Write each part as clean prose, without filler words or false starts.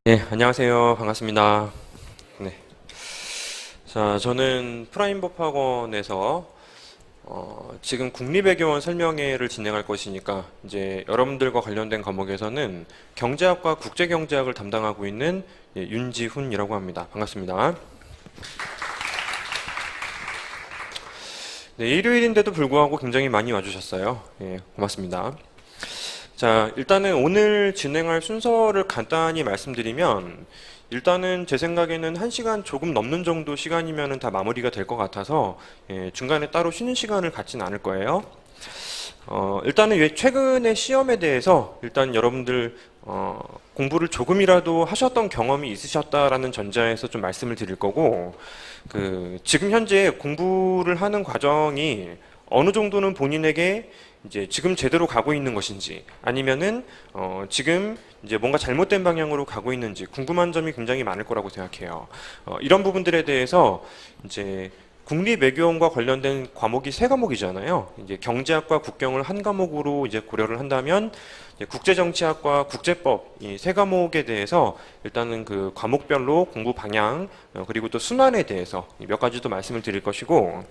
네, 안녕하세요. 반갑습니다. 네. 자, 저는 프라임법학원에서 지금 국립외교원 설명회를 진행할 것이니까 이제 여러분들과 관련된 과목에서는 경제학과 국제경제학을 담당하고 있는 윤지훈이라고 합니다. 반갑습니다. 네, 일요일인데도 불구하고 굉장히 많이 와주셨어요. 예, 고맙습니다. 자, 일단은 오늘 진행할 순서를 간단히 말씀드리면 일단은 제 생각에는 1시간 조금 넘는 정도 시간이면 다 마무리가 될 것 같아서 중간에 따로 쉬는 시간을 갖진 않을 거예요. 일단은 최근의 시험에 대해서 일단 여러분들 공부를 조금이라도 하셨던 경험이 있으셨다라는 전제에서 좀 말씀을 드릴 거고, 지금 현재 공부를 하는 과정이 어느 정도는 본인에게 이제 지금 제대로 가고 있는 것인지 아니면은 지금 이제 뭔가 잘못된 방향으로 가고 있는지 궁금한 점이 굉장히 많을 거라고 생각해요. 이런 부분들에 대해서 이제 국립외교원과 관련된 과목이 3과목이잖아요. 이제 경제학과 국경을 한 과목으로 이제 고려를 한다면 이제 국제정치학과 국제법 이 3과목에 대해서 일단은 그 과목별로 공부 방향 그리고 또 순환에 대해서 몇 가지 도 말씀을 드릴 것이고,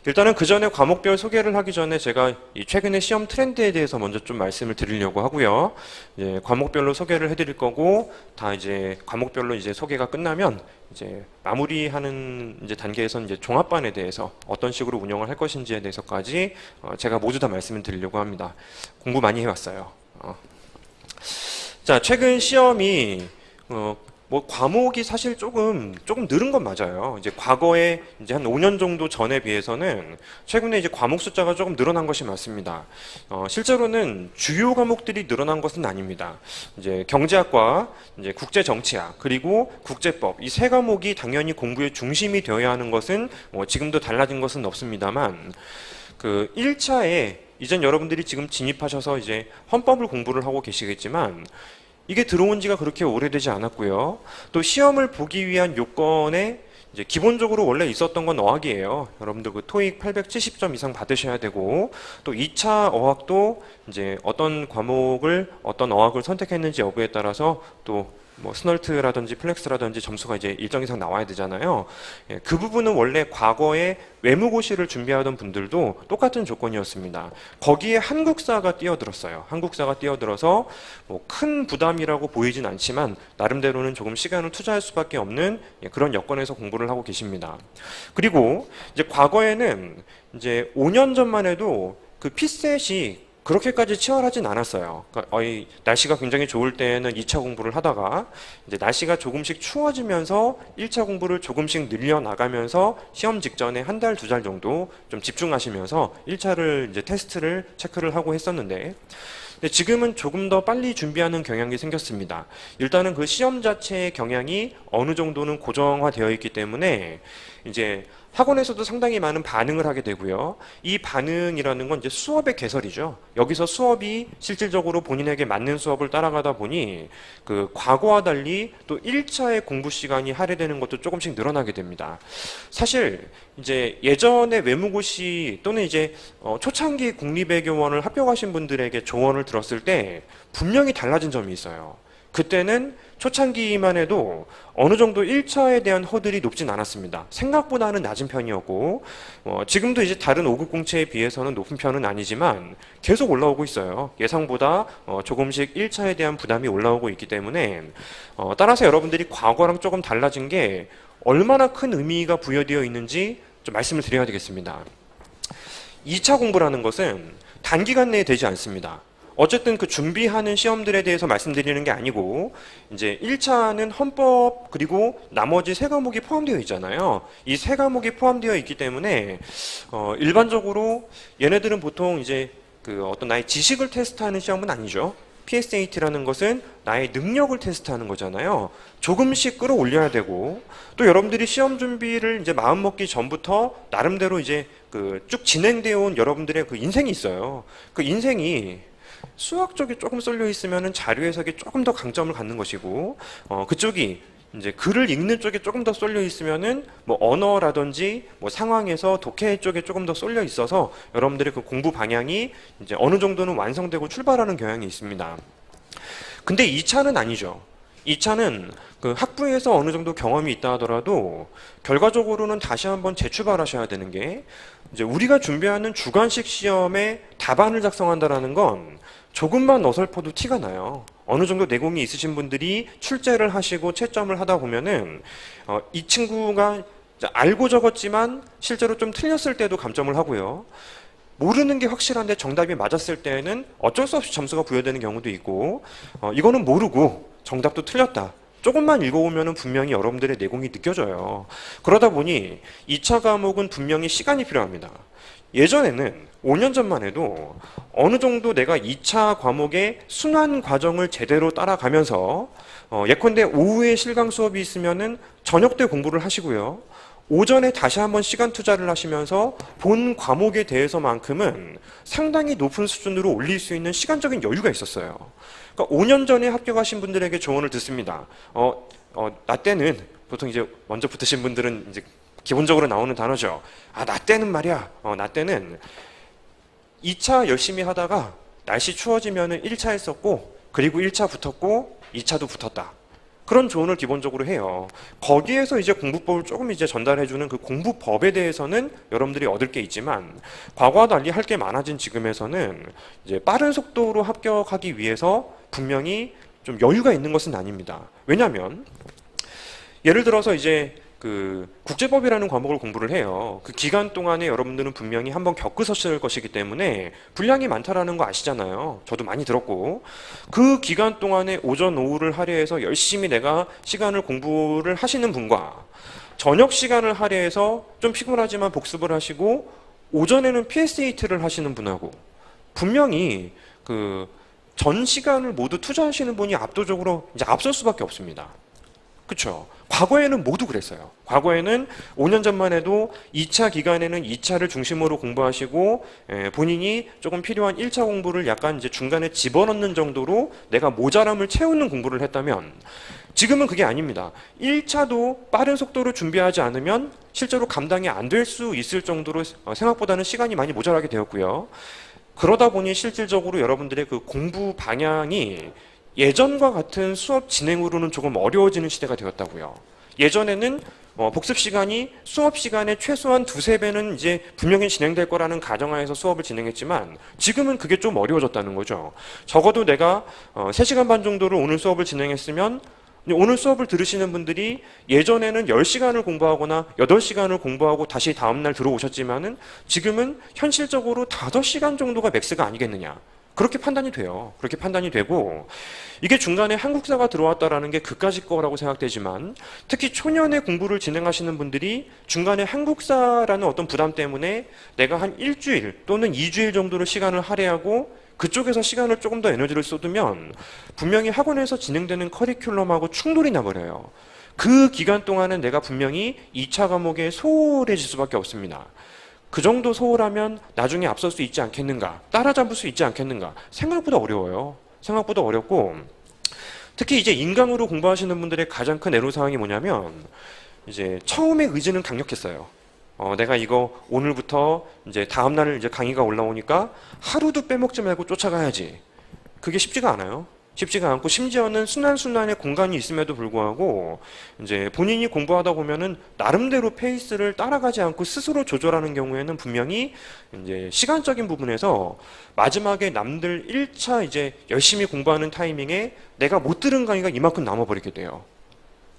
일단은 그 전에 과목별 소개를 하기 전에 제가 이 최근의 시험 트렌드에 대해서 먼저 좀 말씀을 드리려고 하고요. 이제 과목별로 소개를 해드릴 거고, 다 이제 과목별로 이제 소개가 끝나면 이제 마무리하는 이제 단계에서는 이제 종합반에 대해서 어떤 식으로 운영을 할 것인지에 대해서까지 제가 모두 다 말씀을 드리려고 합니다. 공부 많이 해왔어요. 자, 최근 시험이 뭐 과목이 사실 조금 늘은 건 맞아요. 이제 과거에 이제 한 5년 정도 전에 비해서는 최근에 이제 과목 숫자가 조금 늘어난 것이 맞습니다. 실제로는 주요 과목들이 늘어난 것은 아닙니다. 이제 경제학과, 이제 국제정치학, 그리고 국제법 이 3과목이 당연히 공부의 중심이 되어야 하는 것은 뭐 지금도 달라진 것은 없습니다만, 1차에 이젠 여러분들이 지금 진입하셔서 이제 헌법을 공부를 하고 계시겠지만 이게 들어온 지가 그렇게 오래되지 않았고요. 또 시험을 보기 위한 요건에 이제 기본적으로 원래 있었던 건 어학이에요. 여러분들 토익 870점 이상 받으셔야 되고, 또 2차 어학도 이제 어떤 어학을 선택했는지 여부에 따라서 또 뭐 스널트라든지 플렉스라든지 점수가 이제 일정 이상 나와야 되잖아요. 그 부분은 원래 과거에 외무고시를 준비하던 분들도 똑같은 조건이었습니다. 거기에 한국사가 뛰어들었어요. 한국사가 뛰어들어서 뭐 큰 부담이라고 보이진 않지만 나름대로는 조금 시간을 투자할 수밖에 없는 그런 여건에서 공부를 하고 계십니다. 그리고 이제 과거에는 이제 5년 전만 해도 그 피셋이 그렇게까지 치열하진 않았어요. 그러니까 날씨가 굉장히 좋을 때는 2차 공부를 하다가 이제 날씨가 조금씩 추워지면서 1차 공부를 조금씩 늘려나가면서 시험 직전에 한 달, 2달 정도 좀 집중하시면서 1차를 이제 테스트를 체크를 하고 했었는데, 근데 지금은 조금 더 빨리 준비하는 경향이 생겼습니다. 일단은 그 시험 자체의 경향이 어느 정도는 고정화되어 있기 때문에 이제 학원에서도 상당히 많은 반응을 하게 되고요. 이 반응이라는 건 이제 수업의 개설이죠. 여기서 수업이 실질적으로 본인에게 맞는 수업을 따라가다 보니 과거와 달리 또 1차의 공부 시간이 할애되는 것도 조금씩 늘어나게 됩니다. 사실 이제 예전에 외무고시 또는 이제 초창기 국립외교원을 합격하신 분들에게 조언을 들었을 때 분명히 달라진 점이 있어요. 그때는 초창기만 해도 어느 정도 1차에 대한 허들이 높진 않았습니다. 생각보다는 낮은 편이었고, 지금도 이제 다른 5급 공채에 비해서는 높은 편은 아니지만 계속 올라오고 있어요. 예상보다 조금씩 1차에 대한 부담이 올라오고 있기 때문에 따라서 여러분들이 과거랑 조금 달라진 게 얼마나 큰 의미가 부여되어 있는지 좀 말씀을 드려야 되겠습니다. 2차 공부라는 것은 단기간 내에 되지 않습니다. 어쨌든 그 준비하는 시험들에 대해서 말씀드리는 게 아니고, 이제 1차는 헌법 그리고 나머지 3과목이 포함되어 있잖아요. 이 3과목이 포함되어 있기 때문에 일반적으로 얘네들은 보통 이제 어떤 나의 지식을 테스트하는 시험은 아니죠. PSAT라는 것은 나의 능력을 테스트하는 거잖아요. 조금씩 끌어올려야 되고, 또 여러분들이 시험 준비를 이제 마음 먹기 전부터 나름대로 이제 쭉 진행되어 온 여러분들의 그 인생이 있어요. 그 인생이 수학 쪽에 조금 쏠려 있으면 자료 해석에 조금 더 강점을 갖는 것이고, 그쪽이 이제 글을 읽는 쪽에 조금 더 쏠려 있으면은 뭐 언어라든지 뭐 상황에서 독해 쪽에 조금 더 쏠려 있어서 여러분들의 그 공부 방향이 이제 어느 정도는 완성되고 출발하는 경향이 있습니다. 근데 2차는 아니죠. 2차는 그 학부에서 어느 정도 경험이 있다 하더라도 결과적으로는 다시 한번 재출발하셔야 되는 게 이제 우리가 준비하는 주관식 시험에 답안을 작성한다라는 건 조금만 어설퍼도 티가 나요. 어느 정도 내공이 있으신 분들이 출제를 하시고 채점을 하다 보면은 이 친구가 알고 적었지만 실제로 좀 틀렸을 때도 감점을 하고요. 모르는 게 확실한데 정답이 맞았을 때에는 어쩔 수 없이 점수가 부여되는 경우도 있고 이거는 모르고 정답도 틀렸다. 조금만 읽어보면 분명히 여러분들의 내공이 느껴져요. 그러다 보니 2차 과목은 분명히 시간이 필요합니다. 예전에는 5년 전만 해도 어느 정도 내가 2차 과목의 순환 과정을 제대로 따라가면서 예컨대 오후에 실강 수업이 있으면은 저녁 때 공부를 하시고요. 오전에 다시 한번 시간 투자를 하시면서 본 과목에 대해서만큼은 상당히 높은 수준으로 올릴 수 있는 시간적인 여유가 있었어요. 그러니까 5년 전에 합격하신 분들에게 조언을 듣습니다. 나 때는 보통 이제 먼저 붙으신 분들은 이제 기본적으로 나오는 단어죠. 나 때는 말이야. 나 때는 2차 열심히 하다가 날씨 추워지면은 1차 했었고 그리고 1차 붙었고 2차도 붙었다. 그런 조언을 기본적으로 해요. 거기에서 이제 공부법을 조금 이제 전달해주는 그 공부법에 대해서는 여러분들이 얻을 게 있지만 과거와 달리 할 게 많아진 지금에서는 이제 빠른 속도로 합격하기 위해서 분명히 좀 여유가 있는 것은 아닙니다. 왜냐하면 예를 들어서 이제 그 국제법이라는 과목을 공부를 해요. 그 기간 동안에 여러분들은 분명히 한번 겪으셨을 것이기 때문에 분량이 많다라는 거 아시잖아요. 저도 많이 들었고 그 기간 동안에 오전 오후를 할애해서 열심히 내가 시간을 공부를 하시는 분과 저녁 시간을 할애해서 좀 피곤하지만 복습을 하시고 오전에는 PSAT를 하시는 분하고 분명히 그 전 시간을 모두 투자하시는 분이 압도적으로 이제 앞설 수밖에 없습니다. 그렇죠. 과거에는 모두 그랬어요. 과거에는 5년 전만 해도 2차 기간에는 2차를 중심으로 공부하시고 본인이 조금 필요한 1차 공부를 약간 이제 중간에 집어넣는 정도로 내가 모자람을 채우는 공부를 했다면 지금은 그게 아닙니다. 1차도 빠른 속도로 준비하지 않으면 실제로 감당이 안 될 수 있을 정도로 생각보다는 시간이 많이 모자라게 되었고요. 그러다 보니 실질적으로 여러분들의 그 공부 방향이 예전과 같은 수업 진행으로는 조금 어려워지는 시대가 되었다고요. 예전에는 복습 시간이 수업 시간의 최소한 두세 배는 이제 분명히 진행될 거라는 가정하에서 수업을 진행했지만 지금은 그게 좀 어려워졌다는 거죠. 적어도 내가 3시간 반 정도를 오늘 수업을 진행했으면 오늘 수업을 들으시는 분들이 예전에는 10시간을 공부하거나 8시간을 공부하고 다시 다음날 들어오셨지만은 지금은 현실적으로 5시간 정도가 맥스가 아니겠느냐. 그렇게 판단이 돼요. 그렇게 판단이 되고 이게 중간에 한국사가 들어왔다라는 게 그까짓 거라고 생각되지만 특히 초년의 공부를 진행하시는 분들이 중간에 한국사라는 어떤 부담 때문에 내가 한 일주일 또는 2주일 정도를 시간을 할애하고 그쪽에서 시간을 조금 더 에너지를 쏟으면 분명히 학원에서 진행되는 커리큘럼하고 충돌이 나버려요. 그 기간 동안은 내가 분명히 2차 과목에 소홀해질 수밖에 없습니다. 그 정도 소홀하면 나중에 앞설 수 있지 않겠는가, 따라잡을 수 있지 않겠는가. 생각보다 어려워요. 생각보다 어렵고 특히 이제 인강으로 공부하시는 분들의 가장 큰 애로사항이 뭐냐면 이제 처음에 의지는 강력했어요. 내가 이거 오늘부터 이제 다음날 이제 강의가 올라오니까 하루도 빼먹지 말고 쫓아가야지. 그게 쉽지가 않아요. 쉽지가 않고 심지어는 순환순환의 공간이 있음에도 불구하고 이제 본인이 공부하다 보면은 나름대로 페이스를 따라가지 않고 스스로 조절하는 경우에는 분명히 이제 시간적인 부분에서 마지막에 남들 1차 이제 열심히 공부하는 타이밍에 내가 못 들은 강의가 이만큼 남아버리게 돼요.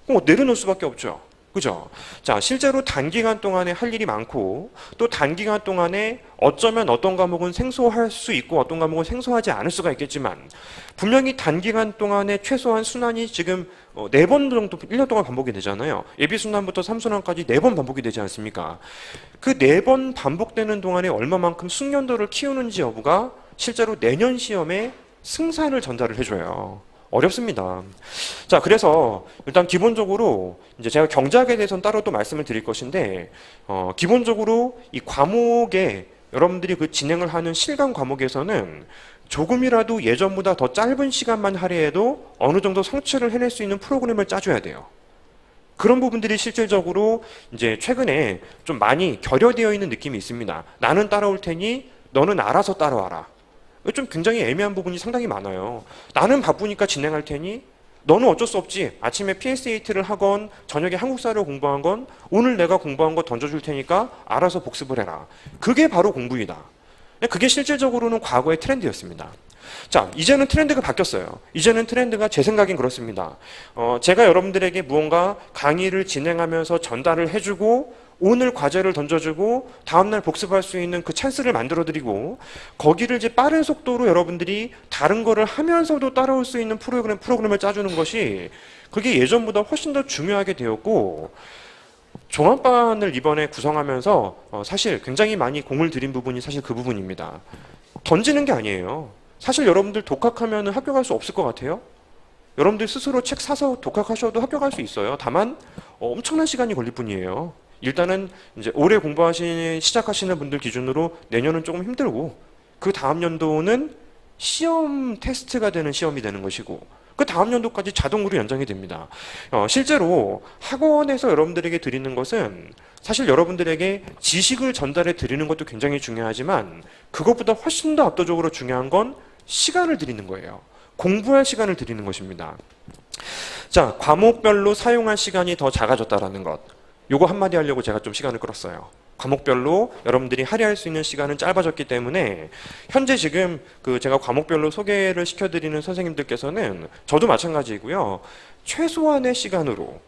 그럼 내려놓을 수밖에 없죠. 그죠? 자, 실제로 단기간 동안에 할 일이 많고 또 단기간 동안에 어쩌면 어떤 과목은 생소할 수 있고 어떤 과목은 생소하지 않을 수가 있겠지만 분명히 단기간 동안에 최소한 순환이 지금 4번 정도 1년 동안 반복이 되잖아요. 예비순환부터 3순환까지 4번 반복이 되지 않습니까? 그 4번 반복되는 동안에 얼마만큼 숙련도를 키우는지 여부가 실제로 내년 시험에 승산을 전달을 해줘요. 어렵습니다. 자, 그래서 일단 기본적으로 이제 제가 경제학에 대해서는 따로 또 말씀을 드릴 것인데 기본적으로 이 과목에 여러분들이 그 진행을 하는 실강 과목에서는 조금이라도 예전보다 더 짧은 시간만 할애해도 어느 정도 성취를 해낼 수 있는 프로그램을 짜줘야 돼요. 그런 부분들이 실질적으로 이제 최근에 좀 많이 결여되어 있는 느낌이 있습니다. 나는 따라올 테니 너는 알아서 따라와라. 좀 굉장히 애매한 부분이 상당히 많아요. 나는 바쁘니까 진행할 테니 너는 어쩔 수 없지. 아침에 PSAT를 하건 저녁에 한국사를 공부한 건 오늘 내가 공부한 거 던져줄 테니까 알아서 복습을 해라. 그게 바로 공부이다. 그게 실질적으로는 과거의 트렌드였습니다. 자, 이제는 트렌드가 바뀌었어요. 이제는 트렌드가 제 생각엔 그렇습니다. 제가 여러분들에게 무언가 강의를 진행하면서 전달을 해주고 오늘 과제를 던져주고 다음날 복습할 수 있는 그 찬스를 만들어드리고 거기를 이제 빠른 속도로 여러분들이 다른 거를 하면서도 따라올 수 있는 프로그램을 짜주는 것이 그게 예전보다 훨씬 더 중요하게 되었고 종합반을 이번에 구성하면서 사실 굉장히 많이 공을 들인 부분이 사실 그 부분입니다. 던지는 게 아니에요. 사실 여러분들 독학하면 합격할 수 없을 것 같아요? 여러분들 스스로 책 사서 독학하셔도 합격할 수 있어요. 다만 엄청난 시간이 걸릴 뿐이에요. 일단은 이제 올해 시작하시는 분들 기준으로 내년은 조금 힘들고 그 다음 연도는 시험 테스트가 되는 시험이 되는 것이고 그 다음 연도까지 자동으로 연장이 됩니다. 실제로 학원에서 여러분들에게 드리는 것은 사실 여러분들에게 지식을 전달해 드리는 것도 굉장히 중요하지만 그것보다 훨씬 더 압도적으로 중요한 건 시간을 드리는 거예요. 공부할 시간을 드리는 것입니다. 자, 과목별로 사용할 시간이 더 작아졌다라는 것. 요거 한마디 하려고 제가 좀 시간을 끌었어요. 과목별로 여러분들이 할애할 수 있는 시간은 짧아졌기 때문에 현재 지금 제가 과목별로 소개를 시켜드리는 선생님들께서는 저도 마찬가지이고요. 최소한의 시간으로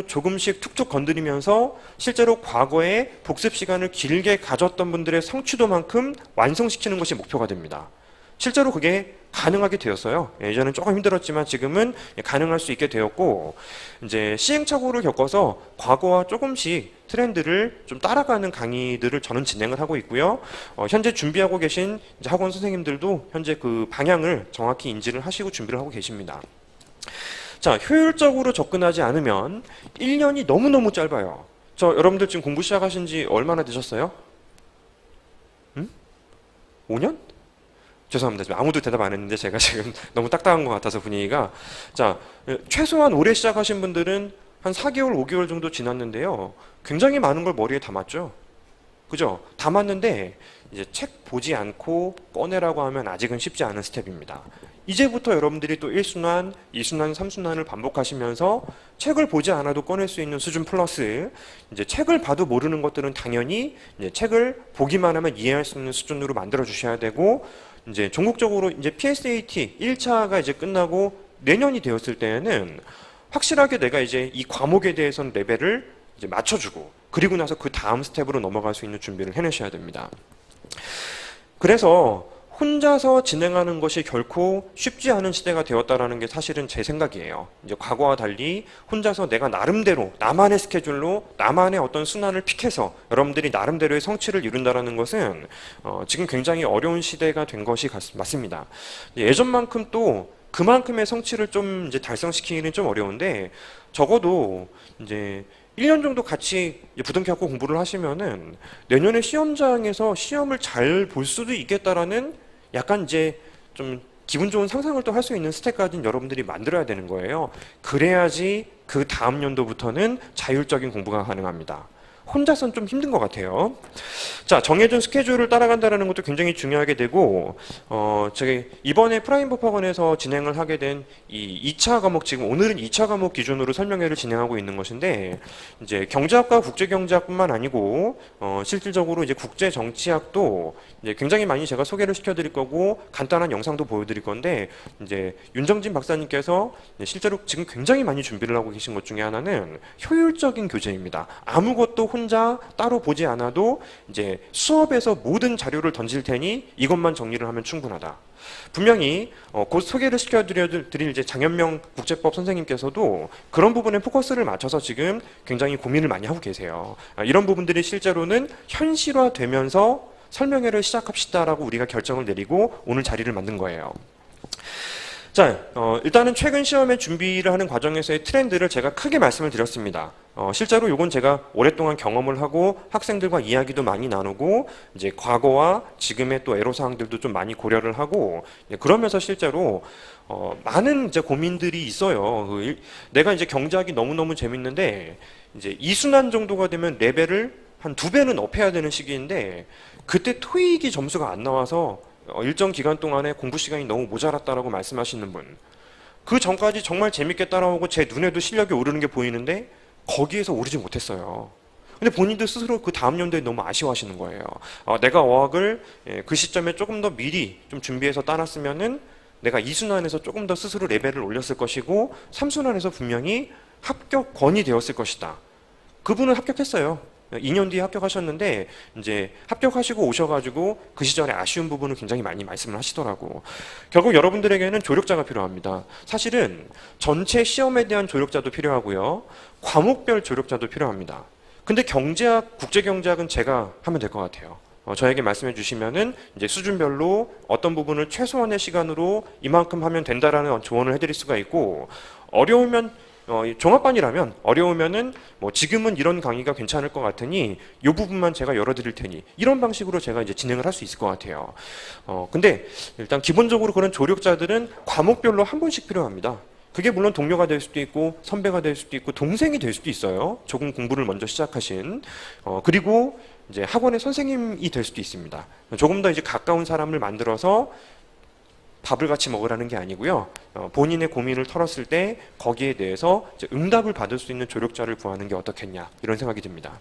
조금씩 툭툭 건드리면서 실제로 과거에 복습 시간을 길게 가졌던 분들의 성취도만큼 완성시키는 것이 목표가 됩니다. 실제로 그게 가능하게 되었어요. 예전엔 조금 힘들었지만 지금은 가능할 수 있게 되었고 이제 시행착오를 겪어서 과거와 조금씩 트렌드를 좀 따라가는 강의들을 저는 진행을 하고 있고요. 현재 준비하고 계신 이제 학원 선생님들도 현재 그 방향을 정확히 인지를 하시고 준비를 하고 계십니다. 자, 효율적으로 접근하지 않으면 1년이 너무너무 짧아요. 여러분들 지금 공부 시작하신 지 얼마나 되셨어요? 5년? 죄송합니다. 아무도 대답 안 했는데 제가 지금 너무 딱딱한 것 같아서 분위기가. 자, 최소한 올해 시작하신 분들은 한 4개월, 5개월 정도 지났는데요. 굉장히 많은 걸 머리에 담았죠. 그죠? 담았는데 이제 책 보지 않고 꺼내라고 하면 아직은 쉽지 않은 스텝입니다. 이제부터 여러분들이 또 1순환, 2순환, 3순환을 반복하시면서 책을 보지 않아도 꺼낼 수 있는 수준 플러스 이제 책을 봐도 모르는 것들은 당연히 이제 책을 보기만 하면 이해할 수 있는 수준으로 만들어 주셔야 되고 이제 전국적으로 이제 PSAT 1차가 이제 끝나고 내년이 되었을 때에는 확실하게 내가 이제 이 과목에 대해서는 레벨을 이제 맞춰주고 그리고 나서 그 다음 스텝으로 넘어갈 수 있는 준비를 해내셔야 됩니다. 그래서 혼자서 진행하는 것이 결코 쉽지 않은 시대가 되었다라는 게 사실은 제 생각이에요. 이제 과거와 달리 혼자서 내가 나름대로 나만의 스케줄로 나만의 어떤 순환을 픽해서 여러분들이 나름대로의 성취를 이룬다라는 것은 지금 굉장히 어려운 시대가 된 것이 맞습니다. 예전만큼 또 그만큼의 성취를 좀 이제 달성시키기는 좀 어려운데 적어도 이제 1년 정도 같이 부등교학과 공부를 하시면은 내년에 시험장에서 시험을 잘 볼 수도 있겠다라는 약간 이제 좀 기분 좋은 상상을 또 할 수 있는 스텝까지는 여러분들이 만들어야 되는 거예요. 그래야지 그 다음 연도부터는 자율적인 공부가 가능합니다. 혼자서는 좀 힘든 것 같아요. 자, 정해준 스케줄을 따라간다는 것도 굉장히 중요하게 되고 제가 이번에 프라임 법학원에서 진행을 하게 된 이 2차 과목, 지금 오늘은 2차 과목 기준으로 설명회를 진행하고 있는 것인데 이제 경제학과 국제경제학뿐만 아니고 실질적으로 이제 국제정치학도 이제 굉장히 많이 제가 소개를 시켜드릴 거고 간단한 영상도 보여드릴 건데 이제 윤정진 박사님께서 실제로 지금 굉장히 많이 준비를 하고 계신 것 중에 하나는 효율적인 교재입니다. 아무것도 혼자 따로 보지 않아도 이제 수업에서 모든 자료를 던질 테니 이것만 정리를 하면 충분하다. 분명히 곧 소개를 시켜드릴 이제 장현명 국제법 선생님께서도 그런 부분에 포커스를 맞춰서 지금 굉장히 고민을 많이 하고 계세요. 이런 부분들이 실제로는 현실화되면서 설명회를 시작합시다라고 우리가 결정을 내리고 오늘 자리를 만든 거예요. 자, 일단은 최근 시험에 준비를 하는 과정에서의 트렌드를 제가 크게 말씀을 드렸습니다. 실제로 이건 제가 오랫동안 경험을 하고 학생들과 이야기도 많이 나누고 이제 과거와 지금의 또 애로사항들도 좀 많이 고려를 하고 그러면서 실제로 많은 이제 고민들이 있어요. 내가 이제 경제학이 너무너무 재밌는데 이제 2순환 정도가 되면 레벨을 한 2배는 업해야 되는 시기인데 그때 토익이 점수가 안 나와서 일정 기간 동안에 공부 시간이 너무 모자랐다라고 말씀하시는 분, 그 전까지 정말 재밌게 따라오고 제 눈에도 실력이 오르는 게 보이는데 거기에서 오르지 못했어요. 근데 본인도 스스로 그 다음 연도에 너무 아쉬워하시는 거예요. 내가 어학을 그 시점에 조금 더 미리 좀 준비해서 따랐으면은 내가 2순환에서 조금 더 스스로 레벨을 올렸을 것이고 3순환에서 분명히 합격권이 되었을 것이다. 그분은 합격했어요. 2년 뒤에 합격하셨는데 이제 합격하시고 오셔가지고 그 시절에 아쉬운 부분을 굉장히 많이 말씀을 하시더라고. 결국 여러분들에게는 조력자가 필요합니다. 사실은 전체 시험에 대한 조력자도 필요하고요. 과목별 조력자도 필요합니다. 근데 경제학, 국제경제학은 제가 하면 될 것 같아요. 저에게 말씀해 주시면은 이제 수준별로 어떤 부분을 최소한의 시간으로 이만큼 하면 된다라는 조언을 해드릴 수가 있고, 어려우면 종합반이라면 어려우면은 뭐 지금은 이런 강의가 괜찮을 것 같으니 이 부분만 제가 열어드릴 테니 이런 방식으로 제가 이제 진행을 할 수 있을 것 같아요. 근데 일단 기본적으로 그런 조력자들은 과목별로 한 분씩 필요합니다. 그게 물론 동료가 될 수도 있고 선배가 될 수도 있고 동생이 될 수도 있어요. 조금 공부를 먼저 시작하신 그리고 이제 학원의 선생님이 될 수도 있습니다. 조금 더 이제 가까운 사람을 만들어서 밥을 같이 먹으라는 게 아니고요. 본인의 고민을 털었을 때 거기에 대해서 이제 응답을 받을 수 있는 조력자를 구하는 게 어떻겠냐 이런 생각이 듭니다.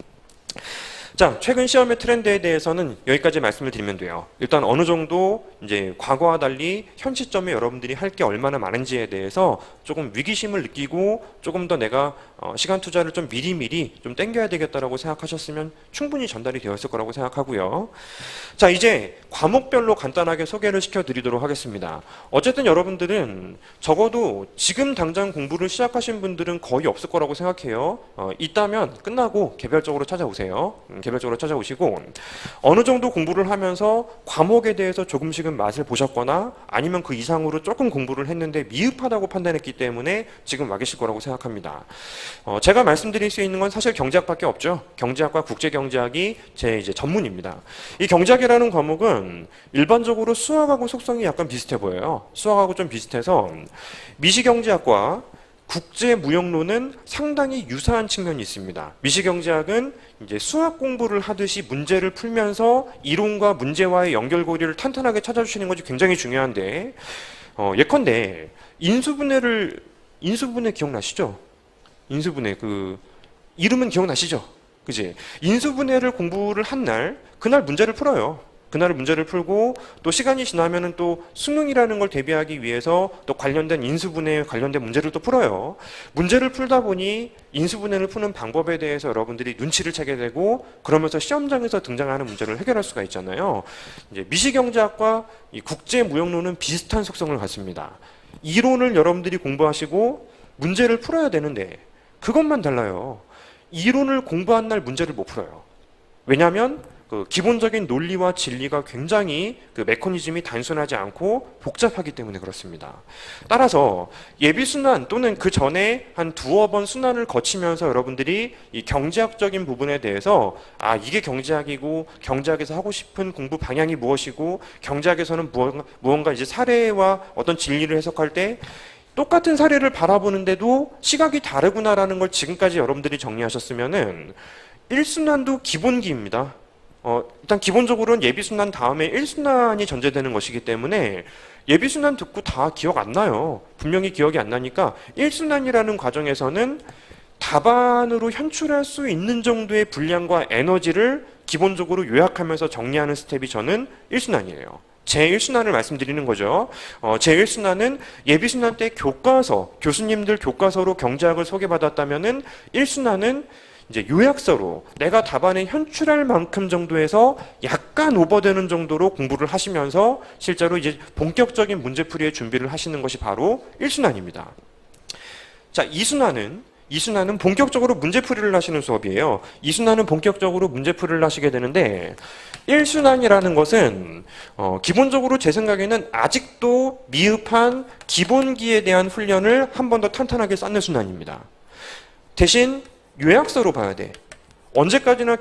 자, 최근 시험의 트렌드에 대해서는 여기까지 말씀을 드리면 돼요. 일단 어느 정도 이제 과거와 달리 현 시점에 여러분들이 할 게 얼마나 많은지에 대해서 조금 위기심을 느끼고 조금 더 내가 시간 투자를 좀 미리미리 좀 땡겨야 되겠다라고 생각하셨으면 충분히 전달이 되었을 거라고 생각하고요. 자, 이제 과목별로 간단하게 소개를 시켜드리도록 하겠습니다. 어쨌든 여러분들은 적어도 지금 당장 공부를 시작하신 분들은 거의 없을 거라고 생각해요. 있다면 끝나고 개별적으로 찾아오세요. 개별적으로 찾아오시고 어느 정도 공부를 하면서 과목에 대해서 조금씩은 맛을 보셨거나 아니면 그 이상으로 조금 공부를 했는데 미흡하다고 판단했기 때문에 지금 와 계실 거라고 생각합니다. 제가 말씀드릴 수 있는 건 사실 경제학밖에 없죠. 경제학과 국제경제학이 제 이제 전문입니다. 이 경제학이라는 과목은 일반적으로 수학하고 속성이 약간 비슷해 보여요. 수학하고 좀 비슷해서 미시경제학과 국제무역론은 상당히 유사한 측면이 있습니다. 미시경제학은 이제 수학 공부를 하듯이 문제를 풀면서 이론과 문제와의 연결고리를 탄탄하게 찾아주시는 것이 굉장히 중요한데, 예컨대 인수분해 기억나시죠? 인수분해 이름은 기억나시죠? 그지? 인수분해를 공부를 한 날 그날 문제를 풀어요. 그날 문제를 풀고 또 시간이 지나면은 또 수능이라는 걸 대비하기 위해서 또 관련된 인수분해에 관련된 문제를 또 풀어요. 문제를 풀다 보니 인수분해를 푸는 방법에 대해서 여러분들이 눈치를 채게 되고 그러면서 시험장에서 등장하는 문제를 해결할 수가 있잖아요. 이제 미시경제학과 이 국제무역론은 비슷한 속성을 갖습니다. 이론을 여러분들이 공부하시고 문제를 풀어야 되는데 그것만 달라요. 이론을 공부한 날 문제를 못 풀어요. 왜냐하면 그 기본적인 논리와 진리가 굉장히 그 메커니즘이 단순하지 않고 복잡하기 때문에 그렇습니다. 따라서 예비순환 또는 그 전에 한 두어 번 순환을 거치면서 여러분들이 이 경제학적인 부분에 대해서 이게 경제학이고 경제학에서 하고 싶은 공부 방향이 무엇이고 경제학에서는 무언가 이제 사례와 어떤 진리를 해석할 때 똑같은 사례를 바라보는데도 시각이 다르구나라는 걸 지금까지 여러분들이 정리하셨으면은 1순환도 기본기입니다. 일단 기본적으로는 예비순환 다음에 1순환이 전제되는 것이기 때문에 예비순환 듣고 다 기억 안 나요. 분명히 기억이 안 나니까 1순환이라는 과정에서는 답안으로 현출할 수 있는 정도의 분량과 에너지를 기본적으로 요약하면서 정리하는 스텝이 저는 1순환이에요. 제1순환을 말씀드리는 거죠. 제1순환은 예비순환 때 교수님들 교과서로 경제학을 소개받았다면은 1순환은 이제 요약서로 내가 답안에 현출할 만큼 정도에서 약간 오버되는 정도로 공부를 하시면서 실제로 이제 본격적인 문제풀이의 준비를 하시는 것이 바로 1순환입니다. 자, 2순환은 본격적으로 문제풀이를 하시는 수업이에요. 2순환은 본격적으로 문제풀이를 하시게 되는데 1순환이라는 것은 기본적으로 제 생각에는 아직도 미흡한 기본기에 대한 훈련을 한 번 더 탄탄하게 쌓는 순환입니다. 대신 요약서로 봐야 돼. 언제까지나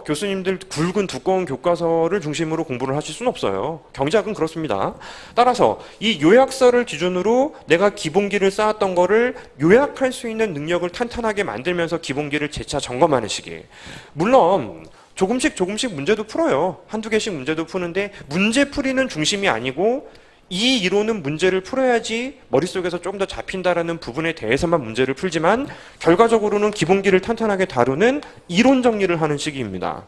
교수님들 굵은 두꺼운 교과서를 중심으로 공부를 하실 수는 없어요. 경제학은 그렇습니다. 따라서 이 요약서를 기준으로 내가 기본기를 쌓았던 거를 요약할 수 있는 능력을 탄탄하게 만들면서 기본기를 재차 점검하는 시기. 물론 조금씩 문제도 풀어요. 한두 개씩 문제도 푸는데 문제 풀이는 중심이 아니고 이 이론은 문제를 풀어야지 머릿속에서 좀 더 잡힌다라는 부분에 대해서만 문제를 풀지만 결과적으로는 기본기를 탄탄하게 다루는 이론 정리를 하는 시기입니다.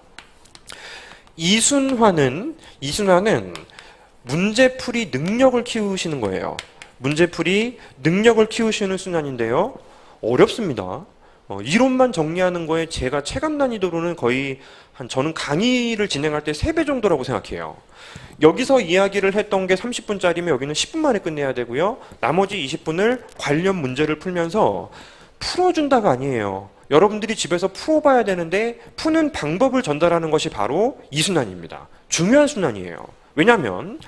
이순환은 문제풀이 능력을 키우시는 거예요. 문제풀이 능력을 키우시는 순환인데요. 어렵습니다. 이론만 정리하는 거에 제가 체감 난이도로는 거의 저는 강의를 진행할 때 3배 정도라고 생각해요. 여기서 이야기를 했던 게 30분짜리면 여기는 10분 만에 끝내야 되고요. 나머지 20분을 관련 문제를 풀면서 풀어준다가 아니에요. 여러분들이 집에서 풀어봐야 되는데 푸는 방법을 전달하는 것이 바로 이 순환입니다. 중요한 순환이에요. 왜냐하면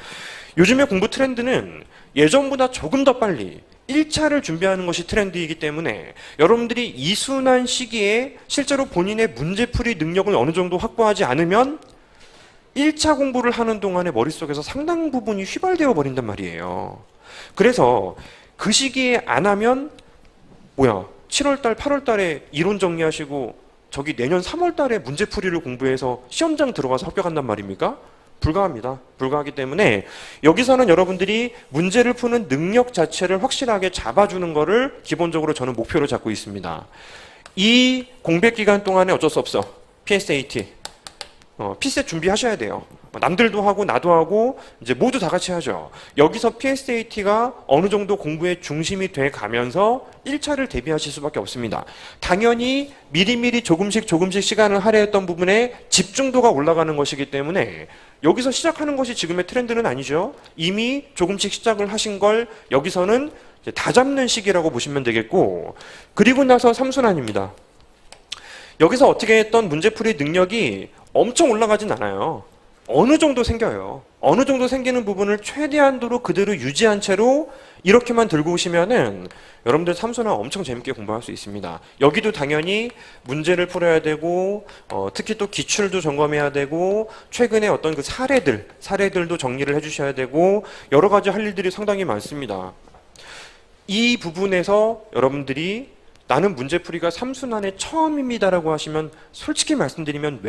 요즘의 공부 트렌드는 예전보다 조금 더 빨리 1차를 준비하는 것이 트렌드이기 때문에 여러분들이 이 순환 시기에 실제로 본인의 문제풀이 능력을 어느 정도 확보하지 않으면 1차 공부를 하는 동안에 머릿속에서 상당 부분이 휘발되어 버린단 말이에요. 그래서 그 시기에 안 하면 7월달, 8월달에 이론 정리하시고 저기 내년 3월달에 문제풀이를 공부해서 시험장 들어가서 합격한단 말입니까? 불가합니다. 불가하기 때문에 여기서는 여러분들이 문제를 푸는 능력 자체를 확실하게 잡아주는 거를 기본적으로 저는 목표로 잡고 있습니다. 이 공백 기간 동안에 어쩔 수 없어. PSAT. PSAT 준비하셔야 돼요. 남들도 하고 나도 하고 이제 모두 다 같이 하죠. 여기서 PSAT가 어느 정도 공부의 중심이 돼 가면서 1차를 대비하실 수밖에 없습니다. 당연히 미리미리 조금씩 시간을 할애했던 부분에 집중도가 올라가는 것이기 때문에 여기서 시작하는 것이 지금의 트렌드는 아니죠. 이미 조금씩 시작을 하신 걸 여기서는 다 잡는 시기라고 보시면 되겠고, 그리고 나서 3순환입니다. 여기서 어떻게 했던 문제풀이 능력이 엄청 올라가진 않아요. 어느 정도 생겨요. 어느 정도 생기는 부분을 최대한도로 그대로 유지한 채로 이렇게만 들고 오시면은 여러분들 3순환 엄청 재밌게 공부할 수 있습니다. 여기도 당연히 문제를 풀어야 되고 특히 또 기출도 점검해야 되고 최근에 어떤 그 사례들도 정리를 해주셔야 되고 여러 가지 할 일들이 상당히 많습니다. 이 부분에서 여러분들이 나는 문제풀이가 3순환의 처음입니다라고 하시면 솔직히 말씀드리면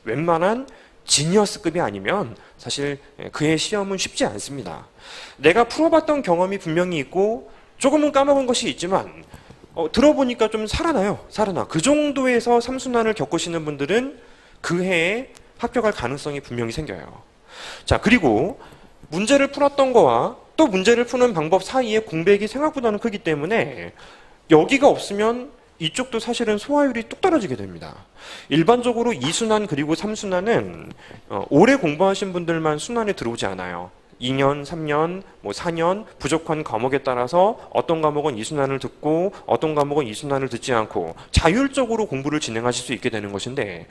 웬만한 지니어스급이 아니면 사실 그의 시험은 쉽지 않습니다. 내가 풀어봤던 경험이 분명히 있고 조금은 까먹은 것이 있지만 들어보니까 좀 살아나. 그 정도에서 3순환을 겪으시는 분들은 그 해에 합격할 가능성이 분명히 생겨요. 자, 그리고 문제를 풀었던 거와 또 문제를 푸는 방법 사이에 공백이 생각보다는 크기 때문에 여기가 없으면 이쪽도 사실은 소화율이 뚝 떨어지게 됩니다. 일반적으로 2순환 그리고 3순환은 오래 공부하신 분들만 순환에 들어오지 않아요. 2년, 3년, 4년 부족한 과목에 따라서 어떤 과목은 2순환을 듣고 어떤 과목은 2순환을 듣지 않고 자율적으로 공부를 진행하실 수 있게 되는 것인데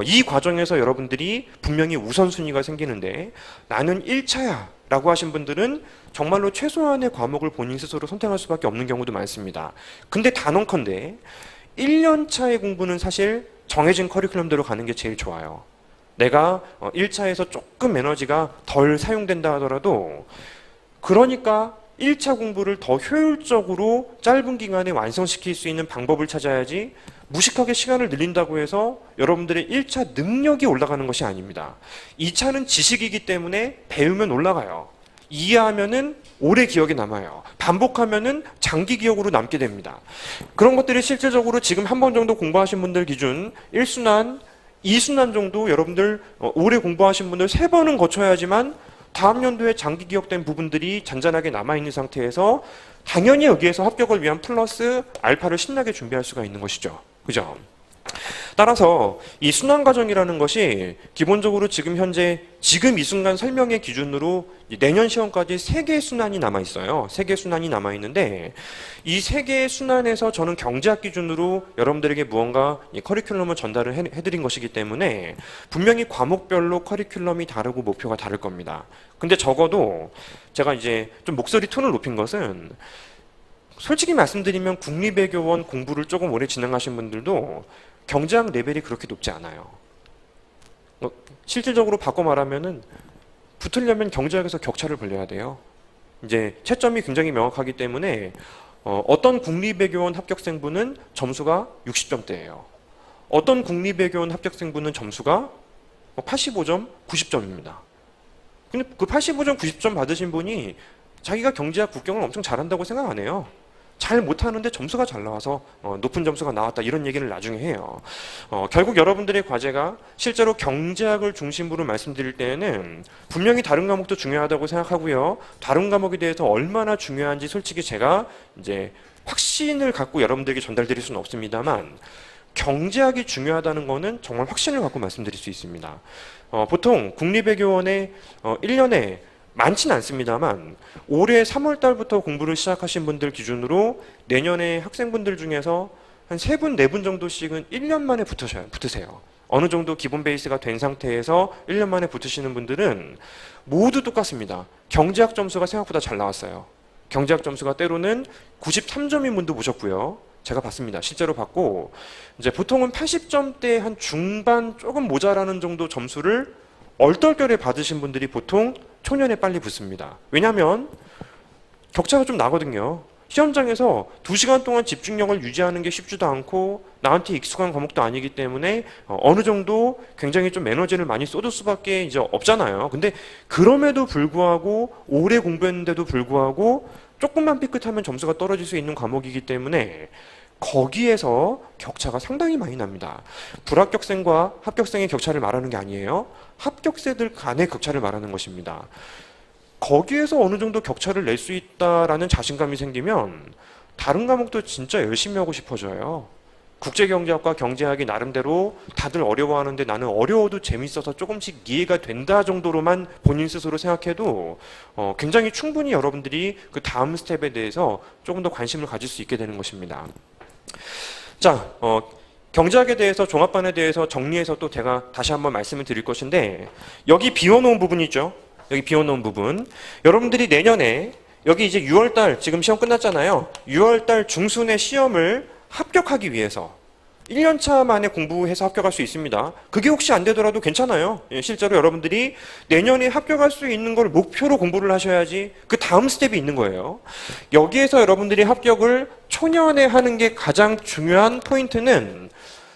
이 과정에서 여러분들이 분명히 우선순위가 생기는데 나는 1차야 라고 하신 분들은 정말로 최소한의 과목을 본인 스스로 선택할 수밖에 없는 경우도 많습니다. 근데 단언컨대 1년 차의 공부는 사실 정해진 커리큘럼대로 가는 게 제일 좋아요. 내가 1차에서 조금 에너지가 덜 사용된다 하더라도 그러니까 1차 공부를 더 효율적으로 짧은 기간에 완성시킬 수 있는 방법을 찾아야지 무식하게 시간을 늘린다고 해서 여러분들의 1차 능력이 올라가는 것이 아닙니다. 2차는 지식이기 때문에 배우면 올라가요. 이해하면은 오래 기억에 남아요. 반복하면은 장기 기억으로 남게 됩니다. 그런 것들이 실질적으로 지금 한 번 정도 공부하신 분들 기준 1순환, 2순환 정도 여러분들 오래 공부하신 분들 3번은 거쳐야지만 다음 연도에 장기 기억된 부분들이 잔잔하게 남아있는 상태에서 당연히 여기에서 합격을 위한 플러스 알파를 신나게 준비할 수가 있는 것이죠. 그죠? 따라서 이 순환 과정이라는 것이 기본적으로 지금 이 순간 설명의 기준으로 내년 시험까지 3개의 순환이 남아있어요. 3개의 순환이 남아있는데 이 3개의 순환에서 저는 경제학 기준으로 여러분들에게 무언가 커리큘럼을 전달을 해드린 것이기 때문에 분명히 과목별로 커리큘럼이 다르고 목표가 다를 겁니다. 근데 적어도 제가 이제 좀 목소리 톤을 높인 것은 솔직히 말씀드리면 국립외교원 공부를 조금 오래 진행하신 분들도 경제학 레벨이 그렇게 높지 않아요. 실질적으로 바꿔 말하면은 붙으려면 경제학에서 격차를 벌려야 돼요. 이제 채점이 굉장히 명확하기 때문에 어떤 국립외교원 합격생분은 점수가 60점대예요. 어떤 국립외교원 합격생분은 점수가 85점, 90점입니다. 근데 그 85점, 90점 받으신 분이 자기가 경제학 국경을 엄청 잘한다고 생각 안 해요. 잘 못하는데 점수가 잘 나와서 높은 점수가 나왔다 이런 얘기를 나중에 해요. 결국 여러분들의 과제가 실제로 경제학을 중심으로 말씀드릴 때에는 분명히 다른 과목도 중요하다고 생각하고요. 다른 과목에 대해서 얼마나 중요한지 솔직히 제가 이제 확신을 갖고 여러분들에게 전달드릴 수는 없습니다만 경제학이 중요하다는 거는 정말 확신을 갖고 말씀드릴 수 있습니다. 보통 국립외교원에 1년에 많지는 않습니다만 올해 3월 달부터 공부를 시작하신 분들 기준으로 내년에 학생분들 중에서 한 3분, 4분 정도씩은 1년 만에 붙으세요. 어느 정도 기본 베이스가 된 상태에서 1년 만에 붙으시는 분들은 모두 똑같습니다. 경제학 점수가 생각보다 잘 나왔어요. 경제학 점수가 때로는 93점인 분도 보셨고요. 제가 봤습니다. 실제로 봤고 이제 보통은 80점대 한 중반 조금 모자라는 정도 점수를 얼떨결에 받으신 분들이 보통 초년에 빨리 붙습니다. 왜냐하면 격차가 좀 나거든요. 시험장에서 2시간 동안 집중력을 유지하는 게 쉽지도 않고 나한테 익숙한 과목도 아니기 때문에 어느 정도 굉장히 좀 에너지를 많이 쏟을 수밖에 이제 없잖아요. 근데 그럼에도 불구하고 오래 공부했는데도 불구하고 조금만 삐끗하면 점수가 떨어질 수 있는 과목이기 때문에 거기에서 격차가 상당히 많이 납니다. 불합격생과 합격생의 격차를 말하는 게 아니에요. 합격생들 간의 격차를 말하는 것입니다. 거기에서 어느 정도 격차를 낼 수 있다라는 자신감이 생기면 다른 과목도 진짜 열심히 하고 싶어져요. 국제경제학과 경제학이 나름대로 다들 어려워하는데 나는 어려워도 재밌어서 조금씩 이해가 된다 정도로만 본인 스스로 생각해도 굉장히 충분히 여러분들이 그 다음 스텝에 대해서 조금 더 관심을 가질 수 있게 되는 것입니다. 자, 경제학에 대해서 종합반에 대해서 정리해서 또 제가 다시 한번 말씀을 드릴 것인데 여기 비워놓은 부분이 있죠. 여기 비워놓은 부분. 여러분들이 내년에 여기 이제 6월달 지금 시험 끝났잖아요. 6월달 중순에 시험을 합격하기 위해서 1년차 만에 공부해서 합격할 수 있습니다. 그게 혹시 안 되더라도 괜찮아요. 실제로 여러분들이 내년에 합격할 수 있는 걸 목표로 공부를 하셔야지 그 다음 스텝이 있는 거예요. 여기에서 여러분들이 합격을 초년에 하는 게 가장 중요한 포인트는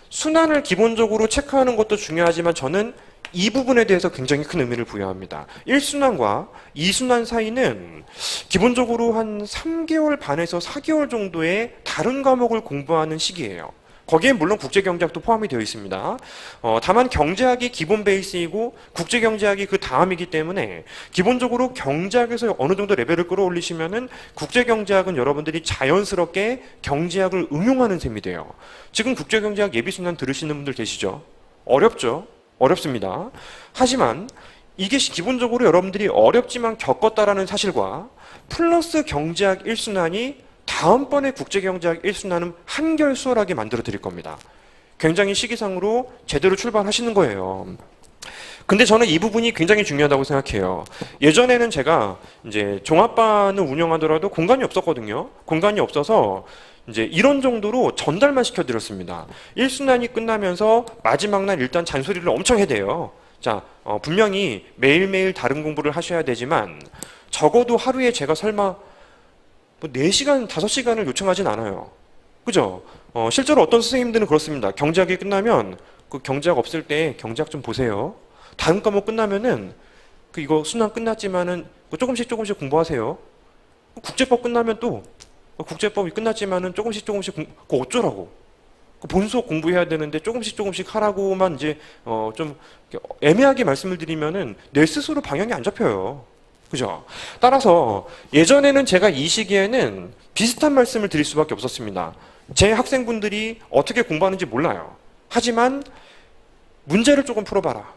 순환을 기본적으로 체크하는 것도 중요하지만 저는 이 부분에 대해서 굉장히 큰 의미를 부여합니다. 1순환과 2순환 사이는 기본적으로 한 3개월 반에서 4개월 정도의 다른 과목을 공부하는 시기예요. 거기에 물론 국제경제학도 포함이 되어 있습니다. 다만 경제학이 기본 베이스이고 국제경제학이 그 다음이기 때문에 기본적으로 경제학에서 어느 정도 레벨을 끌어올리시면은 국제경제학은 여러분들이 자연스럽게 경제학을 응용하는 셈이 돼요. 지금 국제경제학 예비순환 들으시는 분들 계시죠? 어렵죠? 어렵습니다. 하지만 이게 기본적으로 여러분들이 어렵지만 겪었다라는 사실과 플러스 경제학 1순환이 다음번에 국제경제학 1순환은 한결 수월하게 만들어 드릴 겁니다. 굉장히 시기상으로 제대로 출발하시는 거예요. 근데 저는 이 부분이 굉장히 중요하다고 생각해요. 예전에는 제가 이제 종합반을 운영하더라도 공간이 없었거든요. 공간이 없어서 이제 이런 정도로 전달만 시켜드렸습니다. 1순환이 끝나면서 마지막 날 일단 잔소리를 엄청 해대요. 자, 분명히 매일매일 다른 공부를 하셔야 되지만 적어도 하루에 제가 설마 뭐 4시간, 5시간을 요청하진 않아요. 그죠? 실제로 어떤 선생님들은 그렇습니다. 경제학이 끝나면 그 경제학 없을 때 경제학 좀 보세요. 다른 과목 끝나면은 그 이거 순환 끝났지만은 조금씩 공부하세요. 국제법 끝나면 또 국제법이 끝났지만은 조금씩 그거 어쩌라고? 그 본수업 공부해야 되는데 조금씩 하라고만 이제 좀 애매하게 말씀을 드리면은 내 스스로 방향이 안 잡혀요. 그죠? 따라서 예전에는 제가 이 시기에는 비슷한 말씀을 드릴 수밖에 없었습니다. 제 학생분들이 어떻게 공부하는지 몰라요. 하지만 문제를 조금 풀어봐라.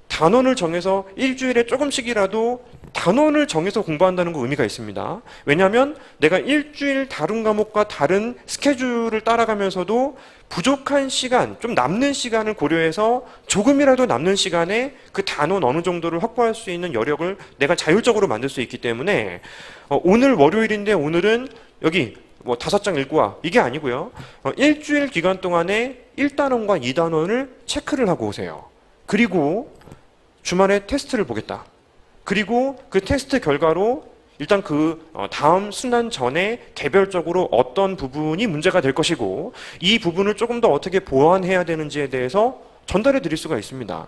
단원을 정해서 일주일에 조금씩이라도 단원을 정해서 공부한다는 거 의미가 있습니다. 왜냐하면 내가 일주일 다른 과목과 다른 스케줄을 따라가면서도 부족한 시간, 좀 남는 시간을 고려해서 조금이라도 남는 시간에 그 단원 어느 정도를 확보할 수 있는 여력을 내가 자율적으로 만들 수 있기 때문에 오늘 월요일인데 오늘은 여기 뭐 5장 읽고 와 이게 아니고요. 일주일 기간 동안에 1단원과 2단원을 체크를 하고 오세요. 그리고 주말에 테스트를 보겠다. 그리고 그 테스트 결과로 일단 그 다음 순환 전에 개별적으로 어떤 부분이 문제가 될 것이고 이 부분을 조금 더 어떻게 보완해야 되는지에 대해서 전달해 드릴 수가 있습니다.